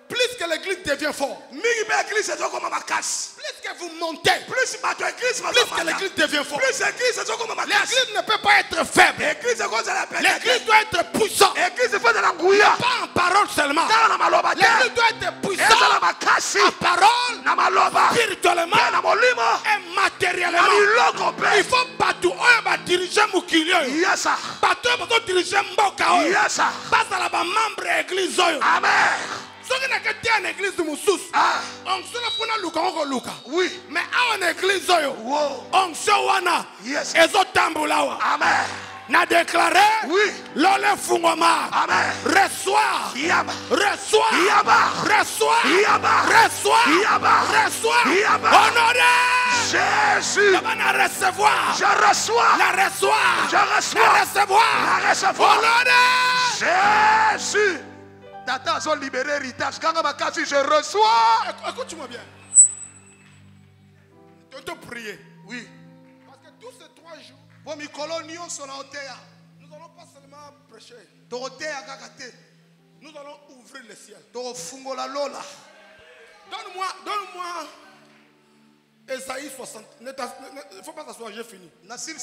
[SPEAKER 3] Plus que l'église devient forte.
[SPEAKER 2] Mingi be église zo comme ma casse.
[SPEAKER 3] Plus que vous montez,
[SPEAKER 2] plus bato église
[SPEAKER 3] plus que l'église devient forte.
[SPEAKER 2] Plus l'église zo comme ma casse.
[SPEAKER 3] L'église ne peut pas être faible.
[SPEAKER 2] L'église cause la paix.
[SPEAKER 3] L'église doit être puissante.
[SPEAKER 2] L'église faut de la ngouya.
[SPEAKER 3] Pas en parole seulement. L'église doit être puissante. En parole,
[SPEAKER 2] na maloba.
[SPEAKER 3] Spirituellement
[SPEAKER 2] na molimo
[SPEAKER 3] et matériellement. Il faut bateau oyo ba diriger mukilio.
[SPEAKER 2] Yes, sir.
[SPEAKER 3] Bateau ba diriger mboka oyo.
[SPEAKER 2] Yes, sir.
[SPEAKER 3] Basa la ba membre église oyo.
[SPEAKER 2] Amen.
[SPEAKER 3] Soki na kati ya église mususu. Onction funa luka ngo luka.
[SPEAKER 2] Oui.
[SPEAKER 3] Mais awa na église oyo.
[SPEAKER 2] Wow.
[SPEAKER 3] Onction wana.
[SPEAKER 2] Yes.
[SPEAKER 3] Ezo tambula wa.
[SPEAKER 2] Amen.
[SPEAKER 3] n'a déclaré,
[SPEAKER 2] oui,
[SPEAKER 3] l'ole fungoma.
[SPEAKER 2] Amen.
[SPEAKER 3] Reçois,
[SPEAKER 2] Yaba,
[SPEAKER 3] reçois,
[SPEAKER 2] Yaba,
[SPEAKER 3] reçois,
[SPEAKER 2] Yaba,
[SPEAKER 3] reçois,
[SPEAKER 2] Yaba,
[SPEAKER 3] reçois,
[SPEAKER 2] Yaba.
[SPEAKER 3] honoré.
[SPEAKER 2] Jésus,
[SPEAKER 3] La recevoir,
[SPEAKER 2] je reçois,
[SPEAKER 3] la recevoir,
[SPEAKER 2] je reçois,
[SPEAKER 3] la recevoir,
[SPEAKER 2] la recevoir.
[SPEAKER 3] honoré.
[SPEAKER 2] Jésus, Tata a libéré héritage. Quand je reçois,
[SPEAKER 3] écoute-moi bien. Je te prier.
[SPEAKER 2] Oui.
[SPEAKER 3] Parce que tous ces 3 jours,
[SPEAKER 2] nous
[SPEAKER 3] allons pas seulement prêcher. Nous allons ouvrir le ciel.
[SPEAKER 2] Donne-moi
[SPEAKER 3] Esaïe 60. Il ne faut pas s'asseoir, j'ai fini. Esaïe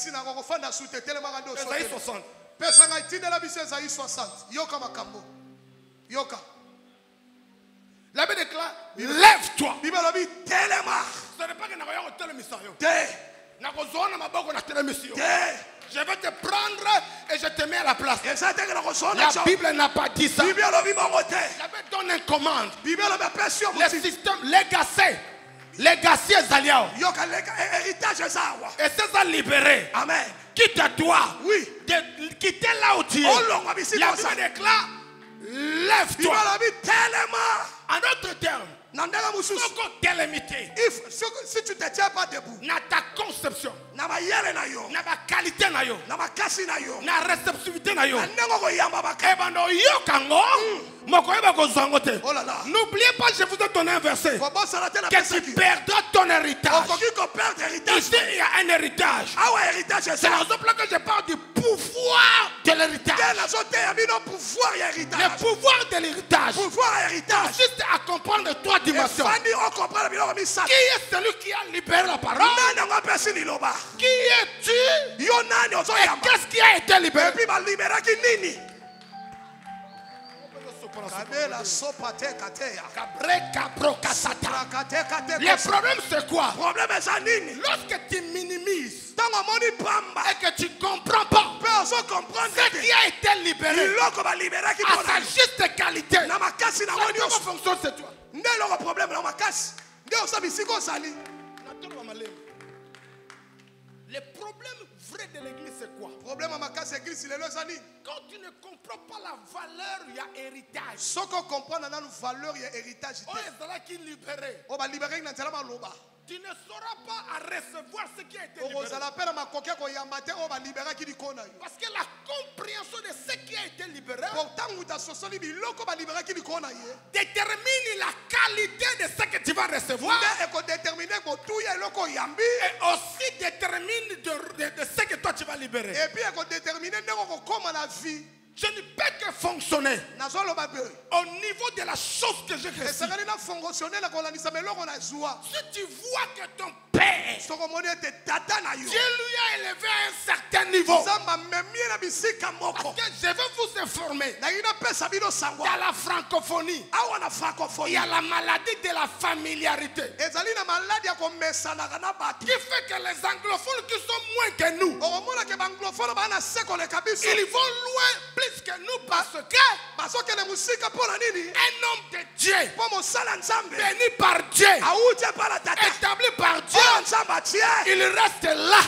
[SPEAKER 3] 60.
[SPEAKER 2] Esaïe 60. Yoka.
[SPEAKER 3] La Bible déclare, lève-toi.
[SPEAKER 2] Ce n'est pas que
[SPEAKER 3] nous allons te télémission.
[SPEAKER 2] Te.
[SPEAKER 3] Je vais te prendre et je te mets à la place. La Bible n'a pas dit ça. La Bible donne une commande. Le système legacy Zaliao. Et c'est ça libéré.
[SPEAKER 2] Amen.
[SPEAKER 3] Quitte-toi.
[SPEAKER 2] Oui.
[SPEAKER 3] Quitte là où tu es. La Bible déclare, lève-toi. En d'autres termes,
[SPEAKER 2] si tu ne te tiens pas debout,
[SPEAKER 3] na ta conception,
[SPEAKER 2] na ma
[SPEAKER 3] qualité, na réceptivité,
[SPEAKER 2] oh là
[SPEAKER 3] n'oubliez pas, je vous ai donné un verset que tu perdras ton héritage. Ici, il y a un héritage. C'est la raison pour laquelle je parle du pouvoir de l'héritage. Le pouvoir de l'héritage consiste à comprendre 3 dimensions. Qui est celui qui a libéré la parole? Qui es-tu? Et qu'est-ce qui a été libéré? Le problème c'est quoi? Lorsque tu minimises et que tu ne comprends pas ce qui a été libéré à sa juste qualité, comment fonctionne c'est toi? Le problème vrai de l'église c'est quoi? Quand tu ne comprends pas la valeur, il y a héritage. Tu ne sauras pas à recevoir ce qui a été libéré. Parce que la compréhension de ce qui a été libéré détermine la qualité de ce que tu vas recevoir. Et aussi détermine de ce que toi tu vas libérer. Je ne peux que fonctionner au niveau de la chose que j'ai reçue. Si tu vois que ton père, Dieu lui a élevé à un certain niveau, parce que je veux vous informer, dans la francophonie, il y a la maladie de la familiarité qui fait que les anglophones qui sont moins que nous, ils vont loin plus que nous parce que un homme de Dieu, béni par Dieu, établi par Dieu, il reste là.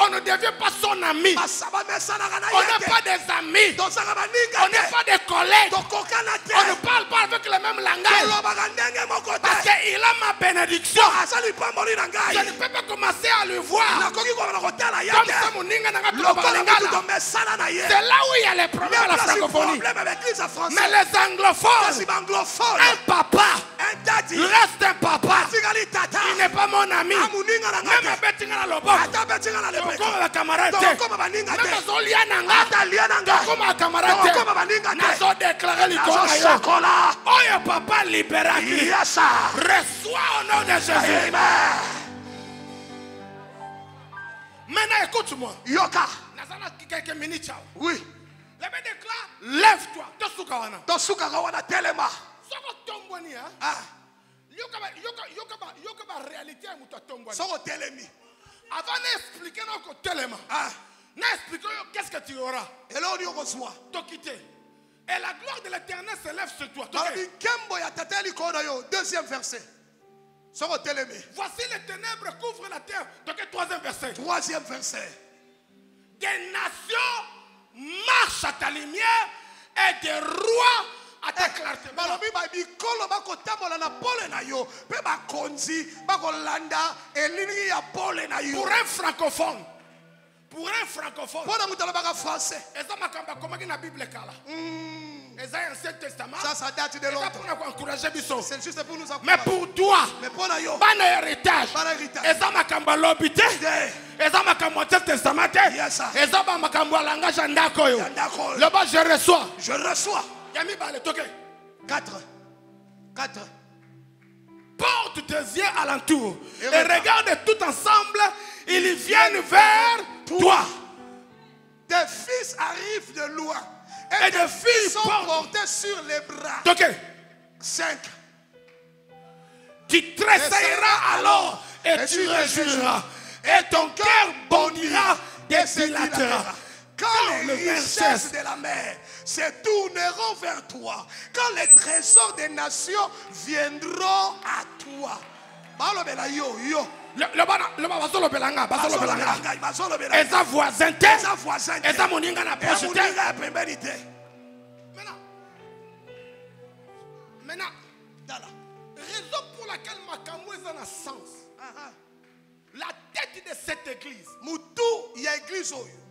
[SPEAKER 3] On ne devient pas son ami. On n'est pas des amis. On n'est pas des collègues. On ne parle pas avec le même langage. Parce qu'il a ma bénédiction. Je ne peux pas commencer à le voir comme ça mon ninga n'a pas. C'est là où il y a les problèmes à la francophonie. Mais les anglophones, un papa reste un papa. Il n'est pas mon ami. Même Betingana Lobo, comme la camarade, même Zoliananga, comme la camarade, nous avons déclaré l'icône. Oh, papa libéraki. Reçois au nom de Jésus. Maintenant, écoute-moi. Yoka. Quelques minutes. Oui. La Bible déclare, lève-toi. Tosukawana telema. Soko tomboni hein. Ah. Yoka réalité à muta tomboni. Soko telemi. Avant d'expliquer notre telema. Ah. N'expliquons qu'est-ce que tu auras. Et là on y reçoit. Tokité. Et la gloire de l'Éternel se lève sur toi. Deuxième verset. Voici les ténèbres couvrent la terre. Donc 3e verset. 3e verset. des nations marchent à ta lumière et des rois à ta clarté. Pour un francophone, pour un francophone,
[SPEAKER 2] ça date de longtemps. C'est juste pour nous encourager.
[SPEAKER 3] Mais pour toi,
[SPEAKER 2] mais pour la yo,
[SPEAKER 3] pas héritage. Et ça m'a cambalobité. Et ça m'a camboté testamenté. Et ça m'a camboté langage andakoyo. Là-bas je reçois.
[SPEAKER 2] Je reçois.
[SPEAKER 3] Yami bale toke.
[SPEAKER 2] 4.
[SPEAKER 3] Porte tes yeux alentour et regarde tout ensemble. Ils viennent vers toi.
[SPEAKER 2] Tes fils arrivent de loin.
[SPEAKER 3] Et des filles
[SPEAKER 2] sont portés sur les bras.
[SPEAKER 3] Ok.
[SPEAKER 2] 5.
[SPEAKER 3] Tu tressailleras alors et tu réjouiras. Et ton cœur bondira et s'élatera.
[SPEAKER 2] Quand les richesses de la mer se tourneront vers toi, quand les trésors des nations viendront à toi.
[SPEAKER 3] Le basolo belanga, basolo belanga. Et sa voisinité, et sa moninga na prochete. Maintenant, raison pour laquelle Makamou est en sens. La tête de cette église,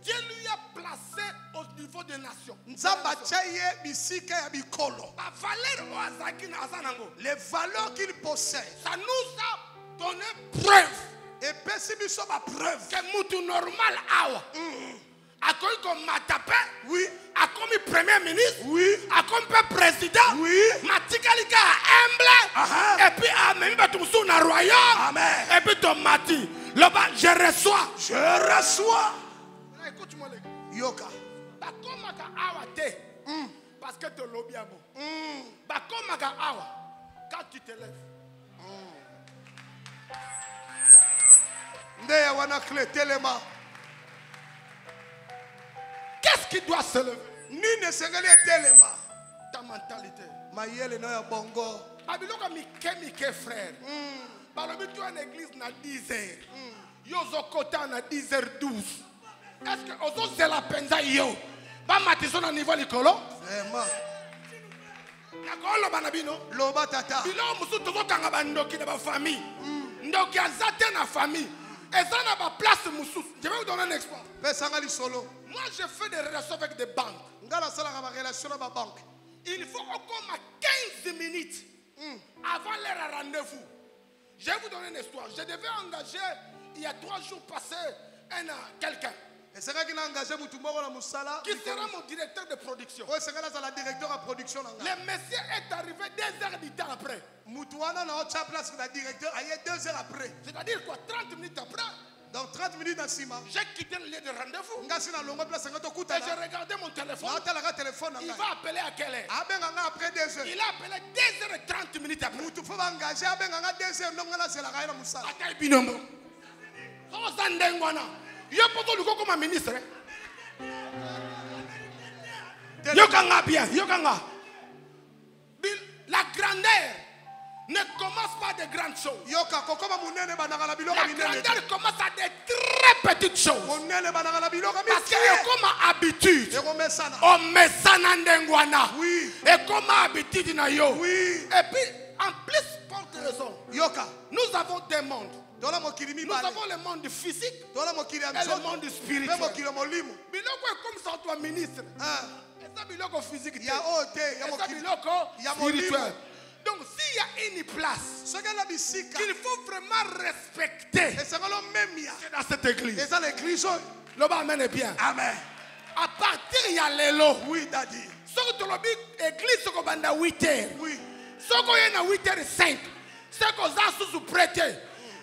[SPEAKER 3] Dieu lui a placé au niveau des nations.
[SPEAKER 2] Les valeurs qu'il possède,
[SPEAKER 3] ça nous a donné preuve.
[SPEAKER 2] Et pessimiste ma preuve
[SPEAKER 3] que moutou normal awa. A comme Matapé,
[SPEAKER 2] oui.
[SPEAKER 3] A comme premier ministre,
[SPEAKER 2] oui.
[SPEAKER 3] A comme président,
[SPEAKER 2] oui.
[SPEAKER 3] Matikalika humble, et puis a même tout na royaume,
[SPEAKER 2] amen.
[SPEAKER 3] Et puis ton mati, là-bas je reçois. Écoute-moi les gars.
[SPEAKER 2] Yoka.
[SPEAKER 3] Bakomaka awa te, parce que te lobby a bon. Bakomaka awa, quand tu te lèves. Qu'est-ce qui doit se lever? Ta mentalité. Abiloka mike frère. Balobi tu en église na 10h. Yozo kota na 10h12. Est-ce que ozo c'est la penza yo? Ba matiso na niveau likolo?
[SPEAKER 2] Vraiment.
[SPEAKER 3] Nakolo banabino.
[SPEAKER 2] Loba tata.
[SPEAKER 3] Bilo musu tozo kanga bandoki na ba famille. Ndoki azate na famille. Et ça n'a pas place moussous. Je vais vous donner un exploit. Moi, je fais des relations avec des banques. Il faut qu'on commence à 15 minutes avant leur rendez-vous. Je vais vous donner une histoire. Je devais engager, il y a 3 jours passés, quelqu'un qui sera mon directeur de production. Le monsieur est arrivé 2 heures du temps après. C'est-à-dire quoi, 30 minutes après.
[SPEAKER 2] Donc 30 minutes à Sima.
[SPEAKER 3] J'ai quitté le lieu de rendez-vous. Et j'ai regardé mon téléphone. Il va appeler à quelle heure? Il a appelé 2h30 minutes après. Akai binombo. So sandengwana. Yo poto luko comme ministre. Yo kanga bien, yo kanga. La grandeur ne commence pas de grandes choses. La grandeur commence à de très petites choses. Parce qu'il y a comme habitude. On met ça dans l'engwana. Et comme habitude na yo. Et puis, en plus, porte raison. Nous avons des mondes. Nous avons le monde physique et le monde spirituel. Biloko est comme ça, toi, ministre. Et ça, biloko physique. Et ça, biloko spirituel. Donc, s'il y a une place qu'il faut vraiment respecter, c'est dans cette église. Le amen est bien.
[SPEAKER 2] Amen.
[SPEAKER 3] À partir, il y a l'élo.
[SPEAKER 2] Oui, daddy.
[SPEAKER 3] Ce que tu as dit, l'église, c'est qu'on a 8 heures.
[SPEAKER 2] Oui.
[SPEAKER 3] Ce qu'on a 8h05. Ce qu'on a sous prêté.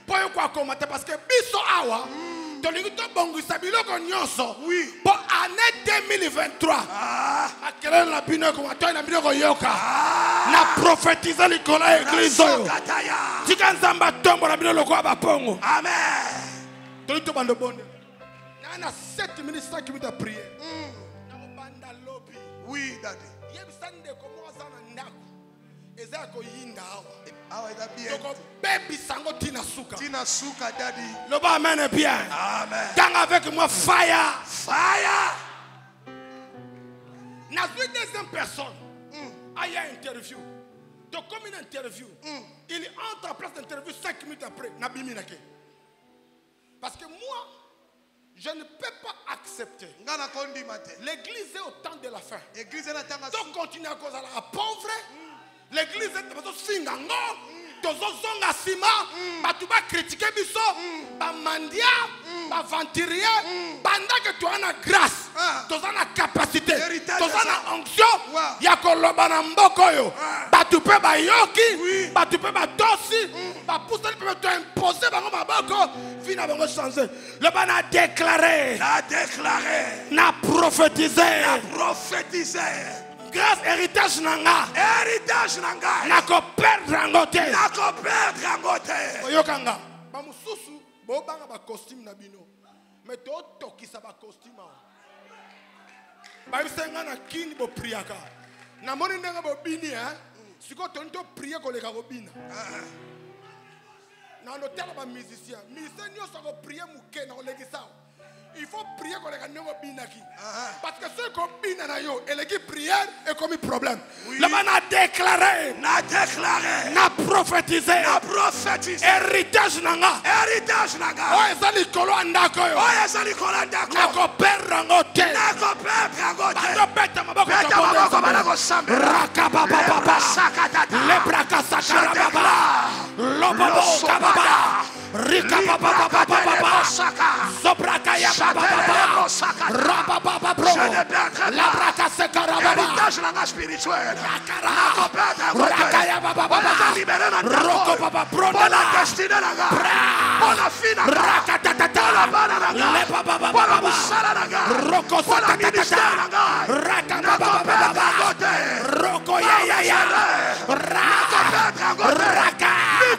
[SPEAKER 3] Parce que biso awa tolingito bongo sabilo ko nyonso pour année 2023 akela na bino ko atoi na bino ko yoka na prophétiser likola église oyo tika nzamba tombo na bino loko abapongo amen tolito bando bonde na 7 minutes 5 minutes de prière na banda lobby
[SPEAKER 2] oui daddy
[SPEAKER 3] yebisande ko mo za na ndako eza ko yinda awa
[SPEAKER 2] donc
[SPEAKER 3] baby sango tina suka
[SPEAKER 2] daddy.
[SPEAKER 3] Le bas amen est bien.
[SPEAKER 2] Amen.
[SPEAKER 3] Gang avec moi fire. Fire.
[SPEAKER 2] N'a vu deuxième personne. Il y a une interview. Donc comme une interview, il entre en place d'interview 5 minutes après. Parce que moi, je ne peux pas accepter l'église est au temps de la fin. Donc continue à cause de la pauvre. L'église est au temps de la fin. Tozozonga sima, batuba critiquer biso, ba mandia, ba venturier, pendant que tu as la grâce, tu as la capacité, tu as la onction, ya koloba na mboko yo, batupe ba yoki, batupe ba tosi, ba pousser peut te imposer bango maboko, fina bango changer. Le ban a déclaré, n'a prophétisé. Grâce héritage nanga. Nako perdre angote. Oyokanga. Ba mususu bo banga ba costume na bino. Mais to tokisa ba costume. Ba bisenga na kini bo priaka. Na moni ndanga bo bini siko tonto prier ko leka ko bina. Na l'hôtel ba musicien. Musicien nyo ko prier muke na ko lekisa. Il faut prier pour les gens binaki. Parce que ceux qui ont binana yo, et les qui prière et comme un problème. Le man a déclaré, n'a prophétisé, héritage nanga. Oh ezali kolo andako yo. Nako perdre ngote. Bando beta maboko balako sambe. Rakaba baba. Le braka sakara baba. Lobobo kababa. Rika baba baba. Sobraka ya baba. Raba baba bro. La braka sekara baba.
[SPEAKER 3] Héritage langa spirituel.
[SPEAKER 2] Raka ya baba baba. Roko baba bro.
[SPEAKER 3] Pour la destinée langa. Pour la fin langa.
[SPEAKER 2] Raka tatata. Le baba baba. Roko tatata. Raka baba baba. Roko ya. Raka.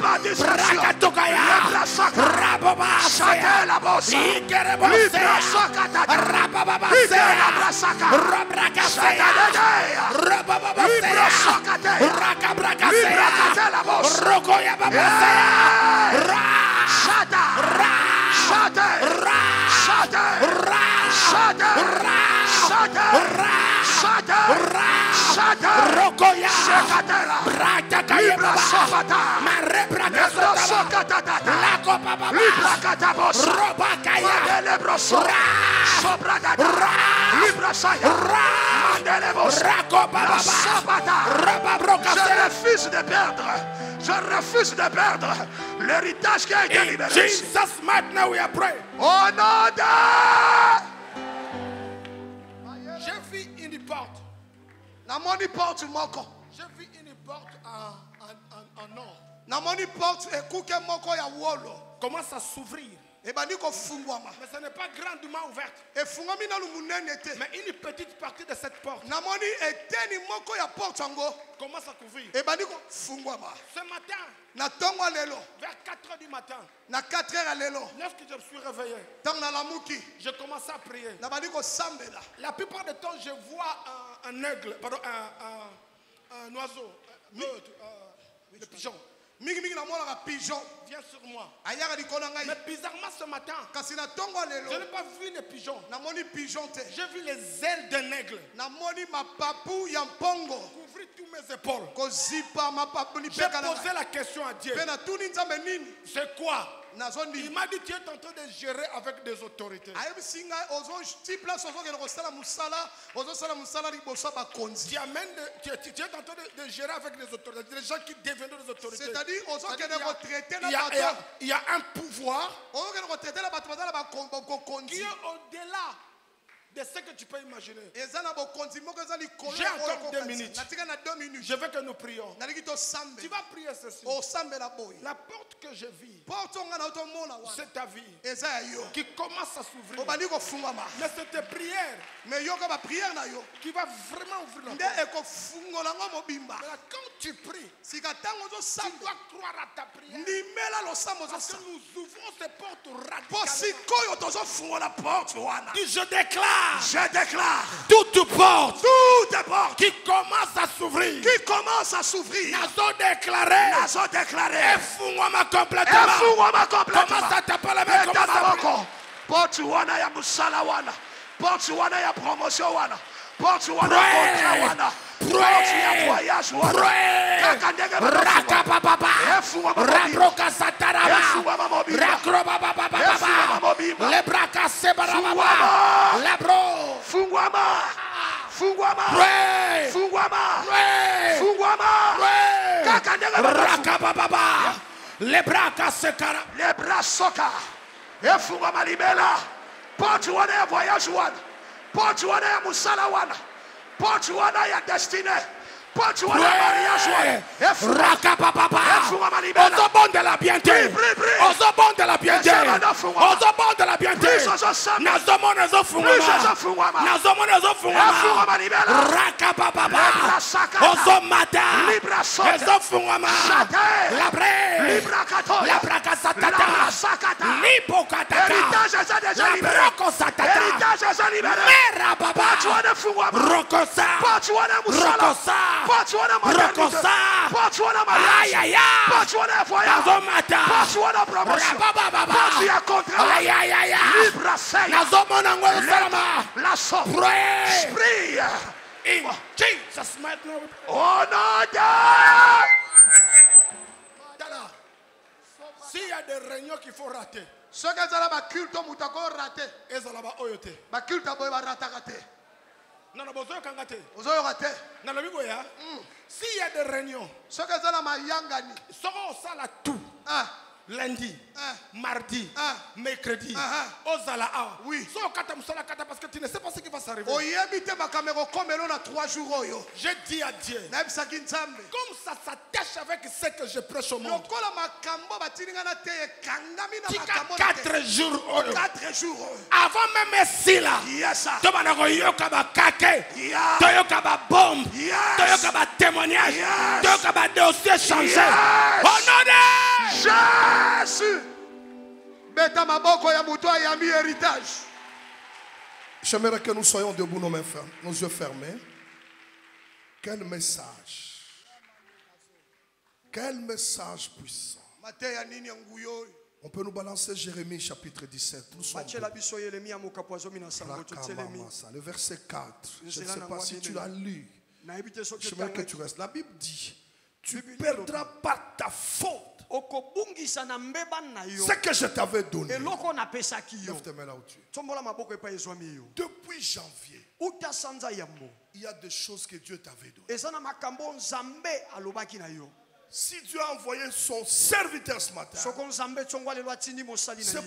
[SPEAKER 2] Raka tokaya. Rababa.
[SPEAKER 3] La bossa. Je refuse de perdre l'héritage qui a été libéré.
[SPEAKER 2] Jesus might now we are praying.
[SPEAKER 3] Oh non,
[SPEAKER 2] j'ai vu une porte.
[SPEAKER 3] La money porte moko.
[SPEAKER 2] J'ai vu une porte en or.
[SPEAKER 3] La money porte et kuke moko ya wolo.
[SPEAKER 2] Commence à s'ouvrir.
[SPEAKER 3] Et ben niko fungwama.
[SPEAKER 2] Mais ce n'est pas grandement ouverte.
[SPEAKER 3] Et fungwami na lumunene te.
[SPEAKER 2] Mais une petite partie de cette porte.
[SPEAKER 3] Na moni eteni moko ya porte ango.
[SPEAKER 2] Commence à couvrir.
[SPEAKER 3] Et ben niko fungwama.
[SPEAKER 2] Ce matin.
[SPEAKER 3] Na tongo lelo.
[SPEAKER 2] Vers 4h du matin.
[SPEAKER 3] Na 4h lelo.
[SPEAKER 2] Lorsque je me suis réveillé.
[SPEAKER 3] Tant na la muki.
[SPEAKER 2] Je commence à prier.
[SPEAKER 3] Na ba niko sambela.
[SPEAKER 2] La plupart du temps je vois un aigle, pardon un oiseau, le pigeon.
[SPEAKER 3] Un pigeon
[SPEAKER 2] vient sur moi.
[SPEAKER 3] Mais
[SPEAKER 2] bizarrement ce matin, je n'ai pas vu les pigeons. J'ai vu les ailes d'un aigle. Couvrir tous mes épaules. J'ai posé la question à Dieu. C'est quoi? Il m'a dit tu es en train de gérer avec des autorités. Tu es en train de gérer avec des autorités. Des gens qui deviennent des autorités. Il y a un pouvoir qui est au-delà de ce que tu peux imaginer. J'ai encore 2 minutes. Je veux que nous prions. Tu vas prier ceci. La porte que je vis, c'est ta vie qui commence à s'ouvrir. Mais c'est tes prières qui va vraiment ouvrir la porte. Mais là, quand tu pries, tu dois croire à ta prière. Parce que nous ouvrons ces portes radicalement. Je déclare. Toute porte qui commence à s'ouvrir. Nazo déclaré. Effouille-moi complètement. Commence à taper la main. Commence à prier.
[SPEAKER 1] Porte wana ya promotion wana. Porte wana contrat wana. Porte ya voyage wana. Kaka ndenge
[SPEAKER 3] Raka papa. Rakroka sataraba. Rakroba papa. Lebraka sebaraba. Lebro.
[SPEAKER 1] Fungwama. Fungwama.
[SPEAKER 3] Pray.
[SPEAKER 1] Fungwama.
[SPEAKER 3] Pray.
[SPEAKER 1] Fungwama.
[SPEAKER 3] Pray.
[SPEAKER 1] Kaka ndenge
[SPEAKER 3] Raka papa. Lebraka sekara.
[SPEAKER 1] Lebra soka. Fungwama libela. Porte wana ya voyage wana. Porte wana ya musala wana. Porte wana ya destiny. Porte wana ya mariage wana.
[SPEAKER 3] Raka papa. Ozo bon de la bienté. Ozo bon de la bienté. Ozo bon de la bienté. Nazomo nazo fungwama. Nazomo nazo fungwama. Raka papa. Ozo mata. Ozo fungwama. Labre. Labraka satata. Lipo katata. Labroko satata. Mera papa. Rokosa. Rokosa. Rokosa. Aïe aïe aïe. Nazomata. Aïe aïe aïe. Nazomona ngwe salama.
[SPEAKER 1] La so.
[SPEAKER 3] Pray. In Jesus' mighty name.
[SPEAKER 1] Oh no.
[SPEAKER 3] S'il y a des réunions qu'il faut rater,
[SPEAKER 1] Ce que c'est là, ma culte, mon tako raté.
[SPEAKER 3] et ça là-bas, oyote.
[SPEAKER 1] Ma culte, ma raté.
[SPEAKER 3] Non, non, besoin qu'on gâte.
[SPEAKER 1] Vous avez raté.
[SPEAKER 3] Non, non, boya. S'il y a des réunions,
[SPEAKER 1] Ce que c'est là, ma yangani.
[SPEAKER 3] seront ça là tout. Lundi, mardi, mercredi, Ozala.
[SPEAKER 1] Oui.
[SPEAKER 3] Parce que tu ne sais pas ce qui va s'arriver.
[SPEAKER 1] Je
[SPEAKER 3] dis à Dieu, comme ça s'attache avec ce que je prêche au monde. 4 jours.
[SPEAKER 1] 4 jours.
[SPEAKER 3] Avant même si là, tu vas yoka kake, tu yoka bombe, tu yoka témoignage, tu yoka dossier changé. Au nom de
[SPEAKER 1] Jésus. Beta maboko ya muto ya mi héritage.
[SPEAKER 2] J'aimerais que nous soyons debout, nos yeux fermés. Quel message. Quel message puissant. On peut nous balancer Jérémie chapitre 17. Nous sommes le verset 4. Je ne sais pas si tu l'as lu. J'aimerais que tu restes. La Bible dit, tu perdras par ta faute ce que je t'avais donné. Lève tes mains là où tu es. Depuis janvier, il y a des choses que Dieu t'avait données. Si Dieu a envoyé son serviteur ce matin, c'est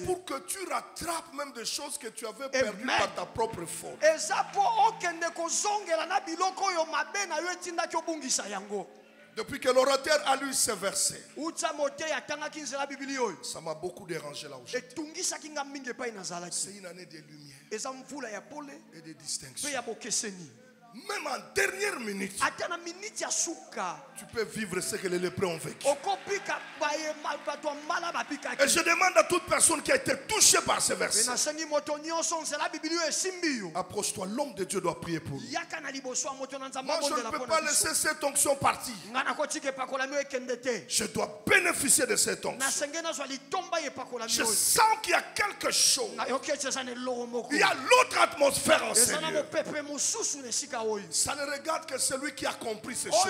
[SPEAKER 2] pour que tu rattrapes même des choses que tu avais perdues par ta propre faute. Depuis que l'orateur a lu ce verset, ça m'a beaucoup dérangé là où j'étais. C'est une année de lumière et de distinction. Même en dernière minute, tu peux vivre ce que les lépreux ont vécu. Et je demande à toute personne qui a été touchée par ce verset, approche-toi, l'homme de Dieu doit prier pour lui. Moi, je ne peux pas laisser cette onction partir. Je dois bénéficier de cette onction. Je sens qu'il y a quelque chose. Il y a l'autre atmosphère en ce lieu. Ça ne regarde que celui qui a compris ces choses.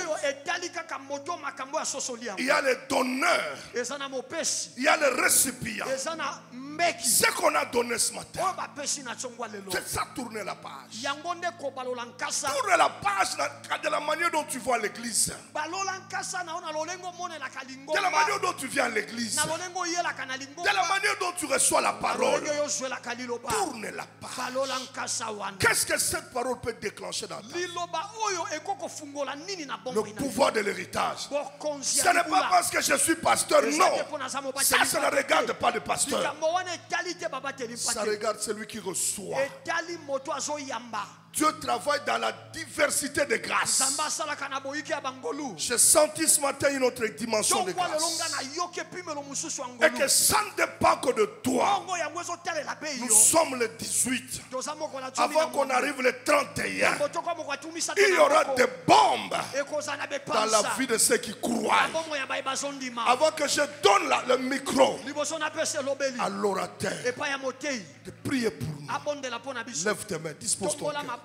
[SPEAKER 2] Il y a les donneurs. Il y a les récipients. Ce qu'on a donné ce matin, c'est ça, tourner la page. Tourner la page de la manière dont tu vois l'église. De la manière dont tu viens à l'église. De la manière dont tu reçois la parole. Tourne la page. Qu'est-ce que cette parole peut déclencher dans ta vie? Le pouvoir de l'héritage. Ce n'est pas parce que je suis pasteur, non. Ça ne regarde pas le pasteur. Ça regarde celui qui reçoit.
[SPEAKER 1] Dieu travaille dans la diversité de grâces. J'ai senti ce matin une autre dimension de grâce. Et que ça ne dépend que de toi. Nous sommes le 18. Avant qu'on arrive le 31, il y aura des bombes dans la vie de ceux qui croient. Avant que je donne le micro à l'orateur de prier pour nous. Lève tes mains, dispose ton cœur.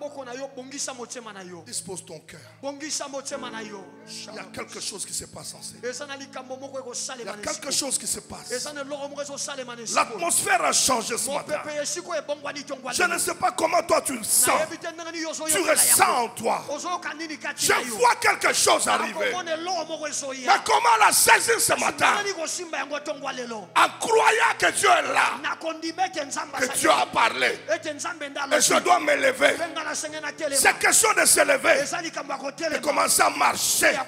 [SPEAKER 1] Dispose ton cœur. Il y a quelque chose qui se passe en cette. Il y a quelque chose qui se passe. L'atmosphère a changé ce matin. Je ne sais pas comment toi tu le sens. Tu ressens en toi. Je vois quelque chose arriver. Mais comment la saisir ce matin? En croyant que Dieu est là, que Dieu a parlé, et je dois me lever. C'est question de se lever et commencer à marcher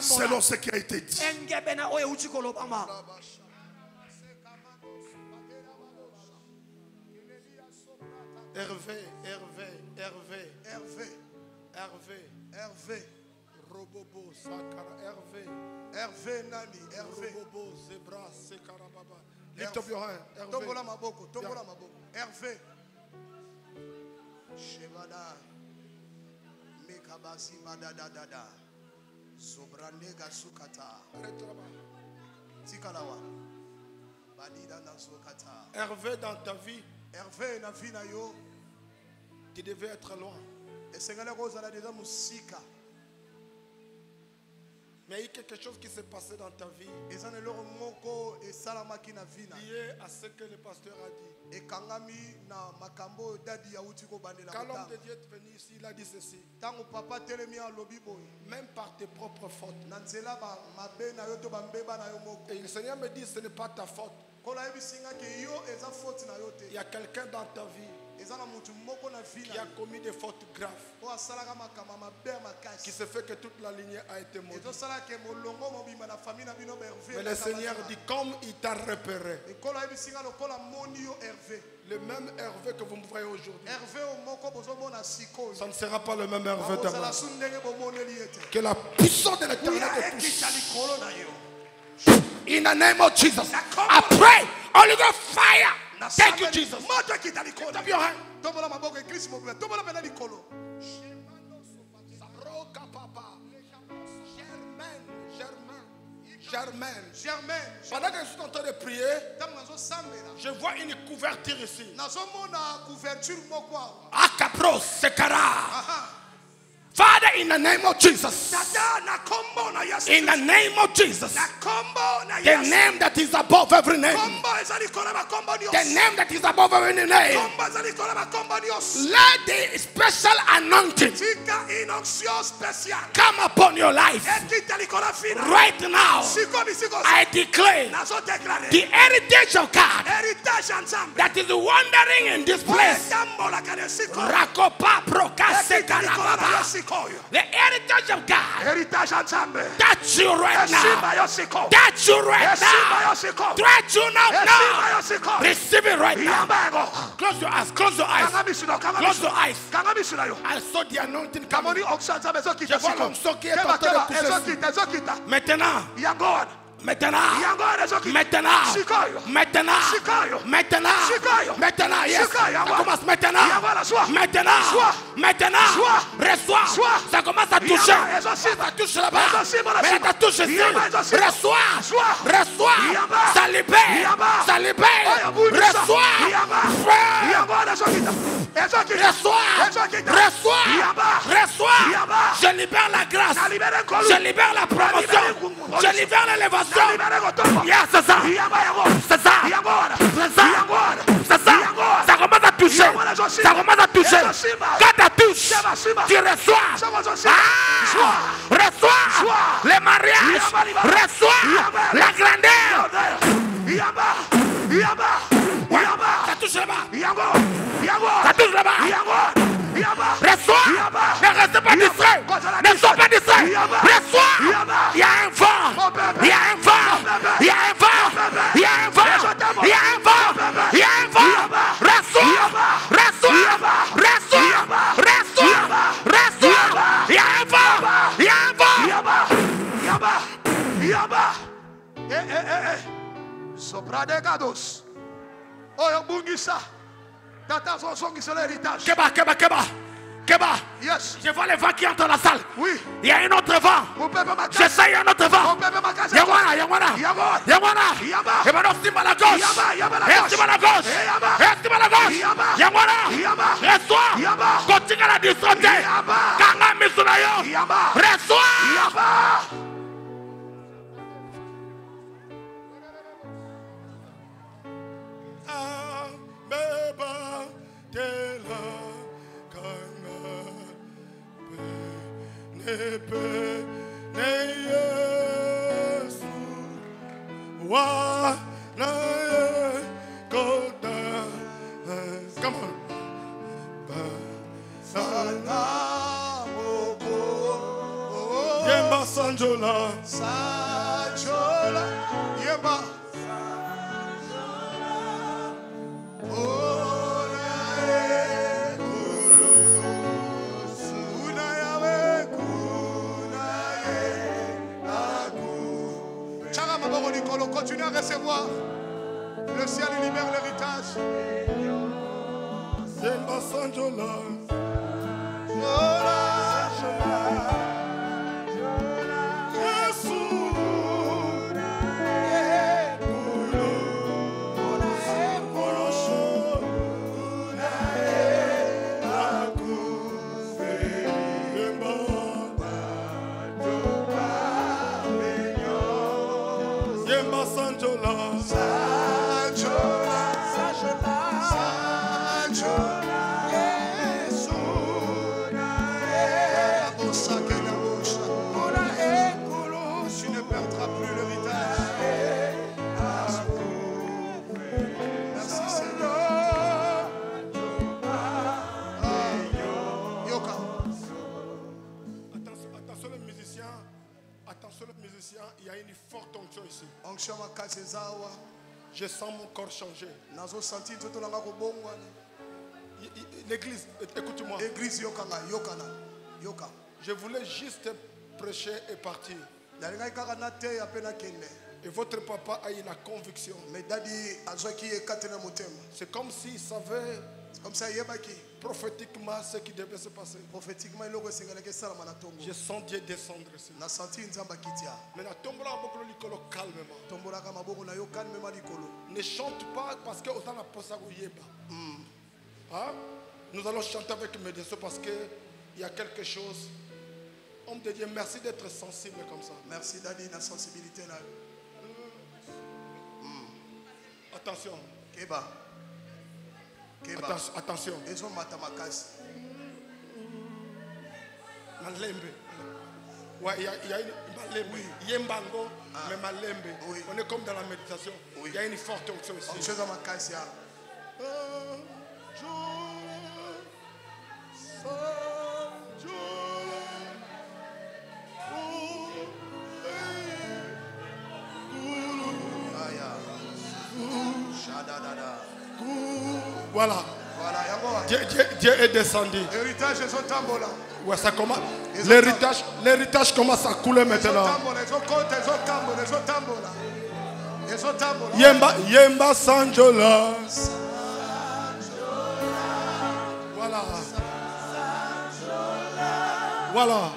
[SPEAKER 1] selon ce qui a été dit.
[SPEAKER 2] Hervé, Robobo, Sakara, Hervé, Nani, Hervé, Robobo, Zebra, Sekarababa. Lift up your hand, Tombola Maboko, Hervé, Shebada, Mekabasi Madadada, Zobranega Sukata, Tikalawa, Badida Nasukata. Hervé, dans ta vie, Hervé, na vie na yo, tu devais être loin. Et c'est mais il y a quelque chose qui s'est passé dans ta vie lié à ce que le pasteur a dit. Quand l'homme de Dieu est venu ici, il a dit ceci. Même par tes propres fautes. Et le Seigneur me dit ce n'est pas ta faute. Il y a quelqu'un dans ta vie qui a commis des fautes graves, qui se fait que toute la lignée a été maudite. Mais le Seigneur dit, comme il t'a repéré, le même Hervé que vous me voyez aujourd'hui, ça ne sera pas le même Hervé demain. Que la puissance de l'Éternel te touche. In the name of Jesus, I pray, Holy Ghost fire. Thank you, Jesus. Lift up your hand. Germaine. Pendant que je suis en train de prier, je vois une couverture ici. Akapros, Sekara. Father, in the name of Jesus, in the name of Jesus, the name that is above every name, the name that is above every name, let the special anointing come upon your life. Right now, I declare the heritage of God that is wandering in this place. The heritage of God, touch you right now, touch you right now, touch you now, receive it right now. Close your eyes, close your eyes, close your eyes. I saw the anointing coming. Je vois l'onction qui est en train de coucher. Maintenant, yes, ça commence maintenant, reçois, ça commence à toucher, ça touche là-bas, mais ça touche ici, reçois, ça libère, reçois, je libère la grâce, je libère la promotion, je libère l'élévation. Yes, c'est ça. Ça commence à toucher. Quand tu touches, tu reçois. Reçois les mariages. Reçois la grandeur. Ça touche là-bas. Reçois. Ne reste pas distrait. Ne sois pas distrait. Reçois. Il y a un vent. Reçois.
[SPEAKER 4] Santos. Oyo bungisa. Tata Zonzongi sur l'héritage.
[SPEAKER 3] Keba.
[SPEAKER 4] Yes.
[SPEAKER 3] Je vois les vents qui entrent dans la salle.
[SPEAKER 4] Oui.
[SPEAKER 3] Il y a un autre vent. J'essaye un autre vent. Yamwana. Et maintenant, estime à la gauche. Estime à la gauche. Yamwana. Reçois. Continue à la disroter. Kanga Misunayo. Reçois.
[SPEAKER 1] Come on. Yemba Sanjola.
[SPEAKER 4] Yemba. Continue à recevoir. Le ciel libère l'héritage.
[SPEAKER 1] Yemba Sanjola. Il y a une forte onction ici.
[SPEAKER 3] Je sens mon corps changer.
[SPEAKER 1] L'église, écoute-moi. Je voulais juste prêcher et partir. Et votre papa a eu la conviction. C'est comme s'il savait prophétiquement ce qui devait se passer. Je sens Dieu descendre ici. Maintenant, calmement. Ne chante pas parce que autant la posa yeba. Nous allons chanter avec mes déçus parce qu'il y a quelque chose. Homme de Dieu, merci d'être sensible comme ça.
[SPEAKER 4] Merci d'aller la sensibilité là.
[SPEAKER 1] Attention.
[SPEAKER 4] Keba.
[SPEAKER 1] Attention. Malembe. Ouais, il y a une malembe.
[SPEAKER 4] Oui.
[SPEAKER 1] Yembango, mais malembe.
[SPEAKER 4] Oui.
[SPEAKER 1] On est comme dans la méditation.
[SPEAKER 4] Oui.
[SPEAKER 1] Il y a une forte onction ici. Voilà. Dieu est descendu.
[SPEAKER 4] L'héritage est son tambola.
[SPEAKER 1] Ouais, ça commence. L'héritage commence à couler maintenant. Yemba Sanjola. Voilà. Voilà.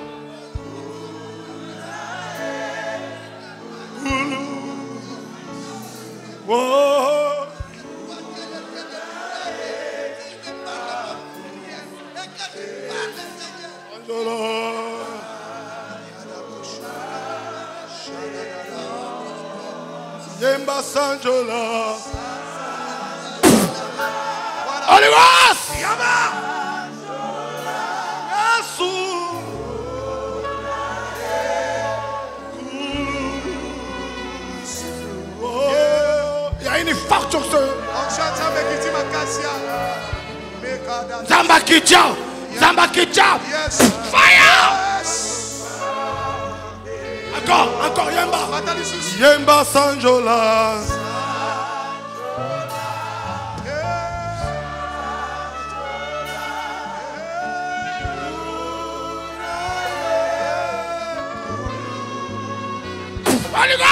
[SPEAKER 1] Oh. Yemba Sanjola. Holy Ghost. Il y a une forte onction. Zamba Kicha.
[SPEAKER 4] Yes.
[SPEAKER 1] Fire. Encore Yemba. Yemba Sanjola. Holy Ghost.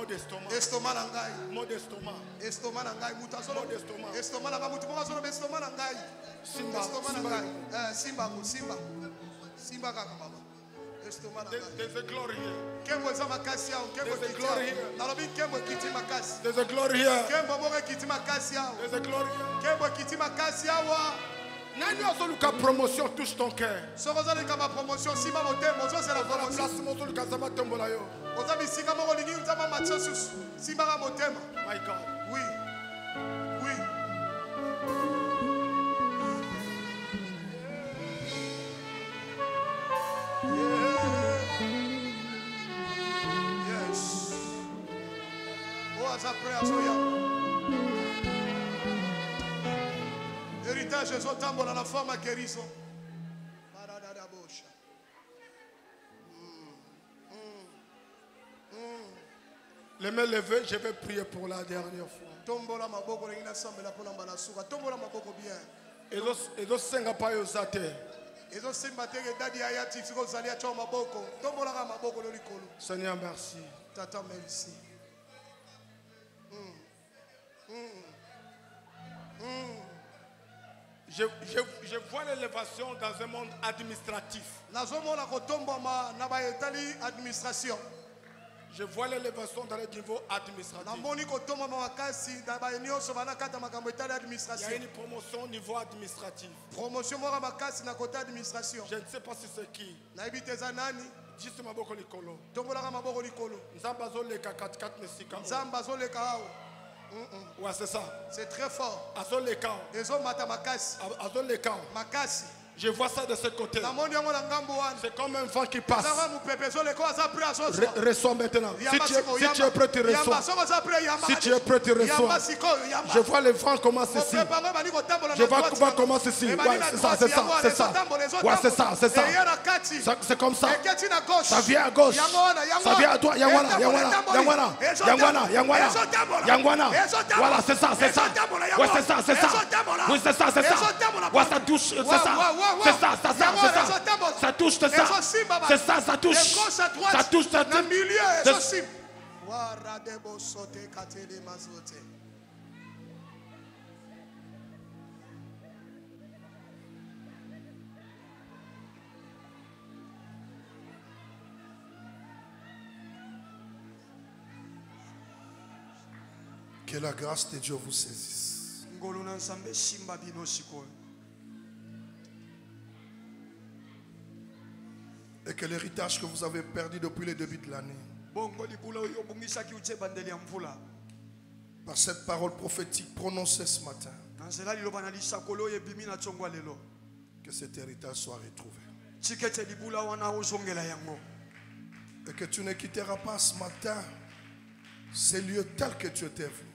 [SPEAKER 3] Mot d'estomac.
[SPEAKER 4] Estomac na ngai.
[SPEAKER 3] Mot d'estomac.
[SPEAKER 4] Estomac na ngai. Mutu azolo.
[SPEAKER 3] D'estomac.
[SPEAKER 4] Estomac na ngai. Mutu moko azolo estomac na ngai.
[SPEAKER 3] Simba.
[SPEAKER 4] Estomac na ngai. Simba ko simba. Simba kaka baba. Estomac na ngai.
[SPEAKER 3] There's a glory here.
[SPEAKER 4] Kembo eza makasi yao. Kembo
[SPEAKER 3] There's a glory here.
[SPEAKER 4] Nalobi kembo kiti makasi.
[SPEAKER 3] There's a glory here.
[SPEAKER 4] Kembo moko kiti makasi yao.
[SPEAKER 3] There's a glory here.
[SPEAKER 4] Kembo kiti makasi yao.
[SPEAKER 3] Nani azoluka promotion touche ton cœur.
[SPEAKER 4] Sokozalika ma promotion simba motemo. Ozo c'est la promotion.
[SPEAKER 3] Place mozoluka zama tombola yo.
[SPEAKER 4] Oza bisika moko lingi nzama matso susu. Simba ka motema.
[SPEAKER 3] My God.
[SPEAKER 4] Oui. Oui. Yes. Oh, as I pray, as I héritage est au tambour dans la forme à guérison.
[SPEAKER 3] Les mains levées, je vais prier pour la dernière fois.
[SPEAKER 4] Tombola maboko lengina sambela pona mbala suka. Tombola maboko bien.
[SPEAKER 3] Ezo senga pa yo zate.
[SPEAKER 4] Ezo simba tege dadi ayati siko zalia cho maboko. Tombola ka maboko lo likolo.
[SPEAKER 3] Seigneur, merci.
[SPEAKER 4] Tata, merci.
[SPEAKER 3] Je vois l'élévation dans un monde administratif.
[SPEAKER 4] Nazomona kotombama na ba etali administration.
[SPEAKER 3] Je vois l'élévation dans le niveau administratif.
[SPEAKER 4] Namoni kotombama makasi na ba enyoso bana kata makambo etali
[SPEAKER 3] Il y
[SPEAKER 4] administration.
[SPEAKER 3] a une promotion au niveau administratif.
[SPEAKER 4] Promotion mora makasi na côté administration.
[SPEAKER 3] Je ne sais pas si c'est qui.
[SPEAKER 4] Na ibiteza nani?
[SPEAKER 3] Juste maboko likolo.
[SPEAKER 4] Tombola ka maboko likolo.
[SPEAKER 3] Nzamba zoleka 4 mesika.
[SPEAKER 4] Nzamba zoleka hawo.
[SPEAKER 3] Ouais, c'est ça.
[SPEAKER 4] C'est très fort.
[SPEAKER 3] Azoleka.
[SPEAKER 4] Ezo mata makasi.
[SPEAKER 3] Azoleka.
[SPEAKER 4] Makasi.
[SPEAKER 3] Je vois ça de ce côté. C'est comme un vent qui passe. Reçois maintenant. Si tu es prêt, tu reçois. Si tu es prêt, tu reçois. Je vois le vent commencer ici. Je vois le vent commencer ici. Ouais, c'est ça, c'est ça, c'est ça. Ouais, c'est ça, c'est ça. C'est comme ça. Ça vient à gauche. Ça vient à droite. Yangwana, Yangwana, Yangwana, Yangwana, Yangwana. Voilà, c'est ça, c'est ça. Ouais, c'est ça, c'est ça. Oui, c'est ça, c'est ça. Ouais, ça touche, c'est ça. C'est ça, c'est ça, c'est ça. Ça touche, c'est ça. C'est ça, ça touche. Ça touche, ça touche.
[SPEAKER 1] Que la grâce de Dieu vous saisisse. Et que l'héritage que vous avez perdu depuis le début de l'année, par cette parole prophétique prononcée ce matin, que cet héritage soit retrouvé. Et que tu ne quitteras pas ce matin ces lieux tels que tu étais venu.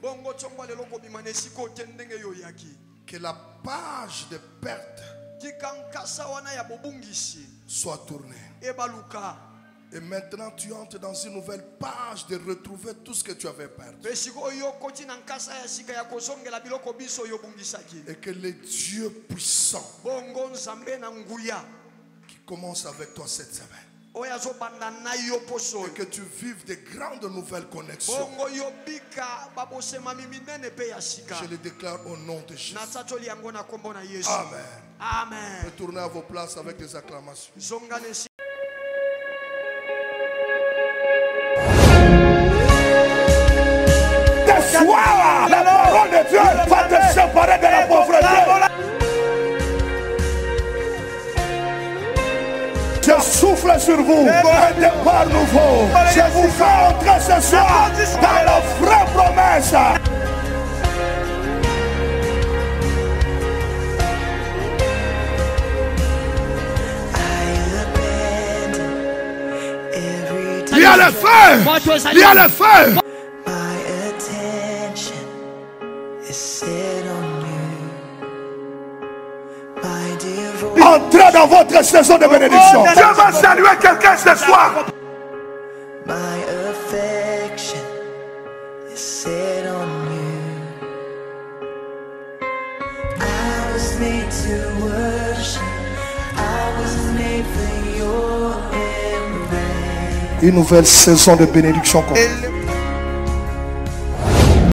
[SPEAKER 1] Que la page de perte soit tournée. Et maintenant tu entres dans une nouvelle page de retrouver tout ce que tu avais perdu. Et que le Dieu puissant qui commence avec toi cette semaine, et que tu vives de grandes nouvelles connexions, je le déclare au nom de Jésus. Amen.
[SPEAKER 4] Amen.
[SPEAKER 1] Retournez à vos places avec des acclamations.
[SPEAKER 5] La parole de Dieu va te séparer de la pauvreté. Je souffle sur vous un départ nouveau. Je vous fais entrer ce soir dans la vraie promesse. Il y a le feu. Il y a le feu. Entrez dans votre saison de bénédiction. Je vais saluer quelqu'un ce soir. My affection is set on you. I was made to worship. I was made for your embrace. Une nouvelle saison de bénédiction.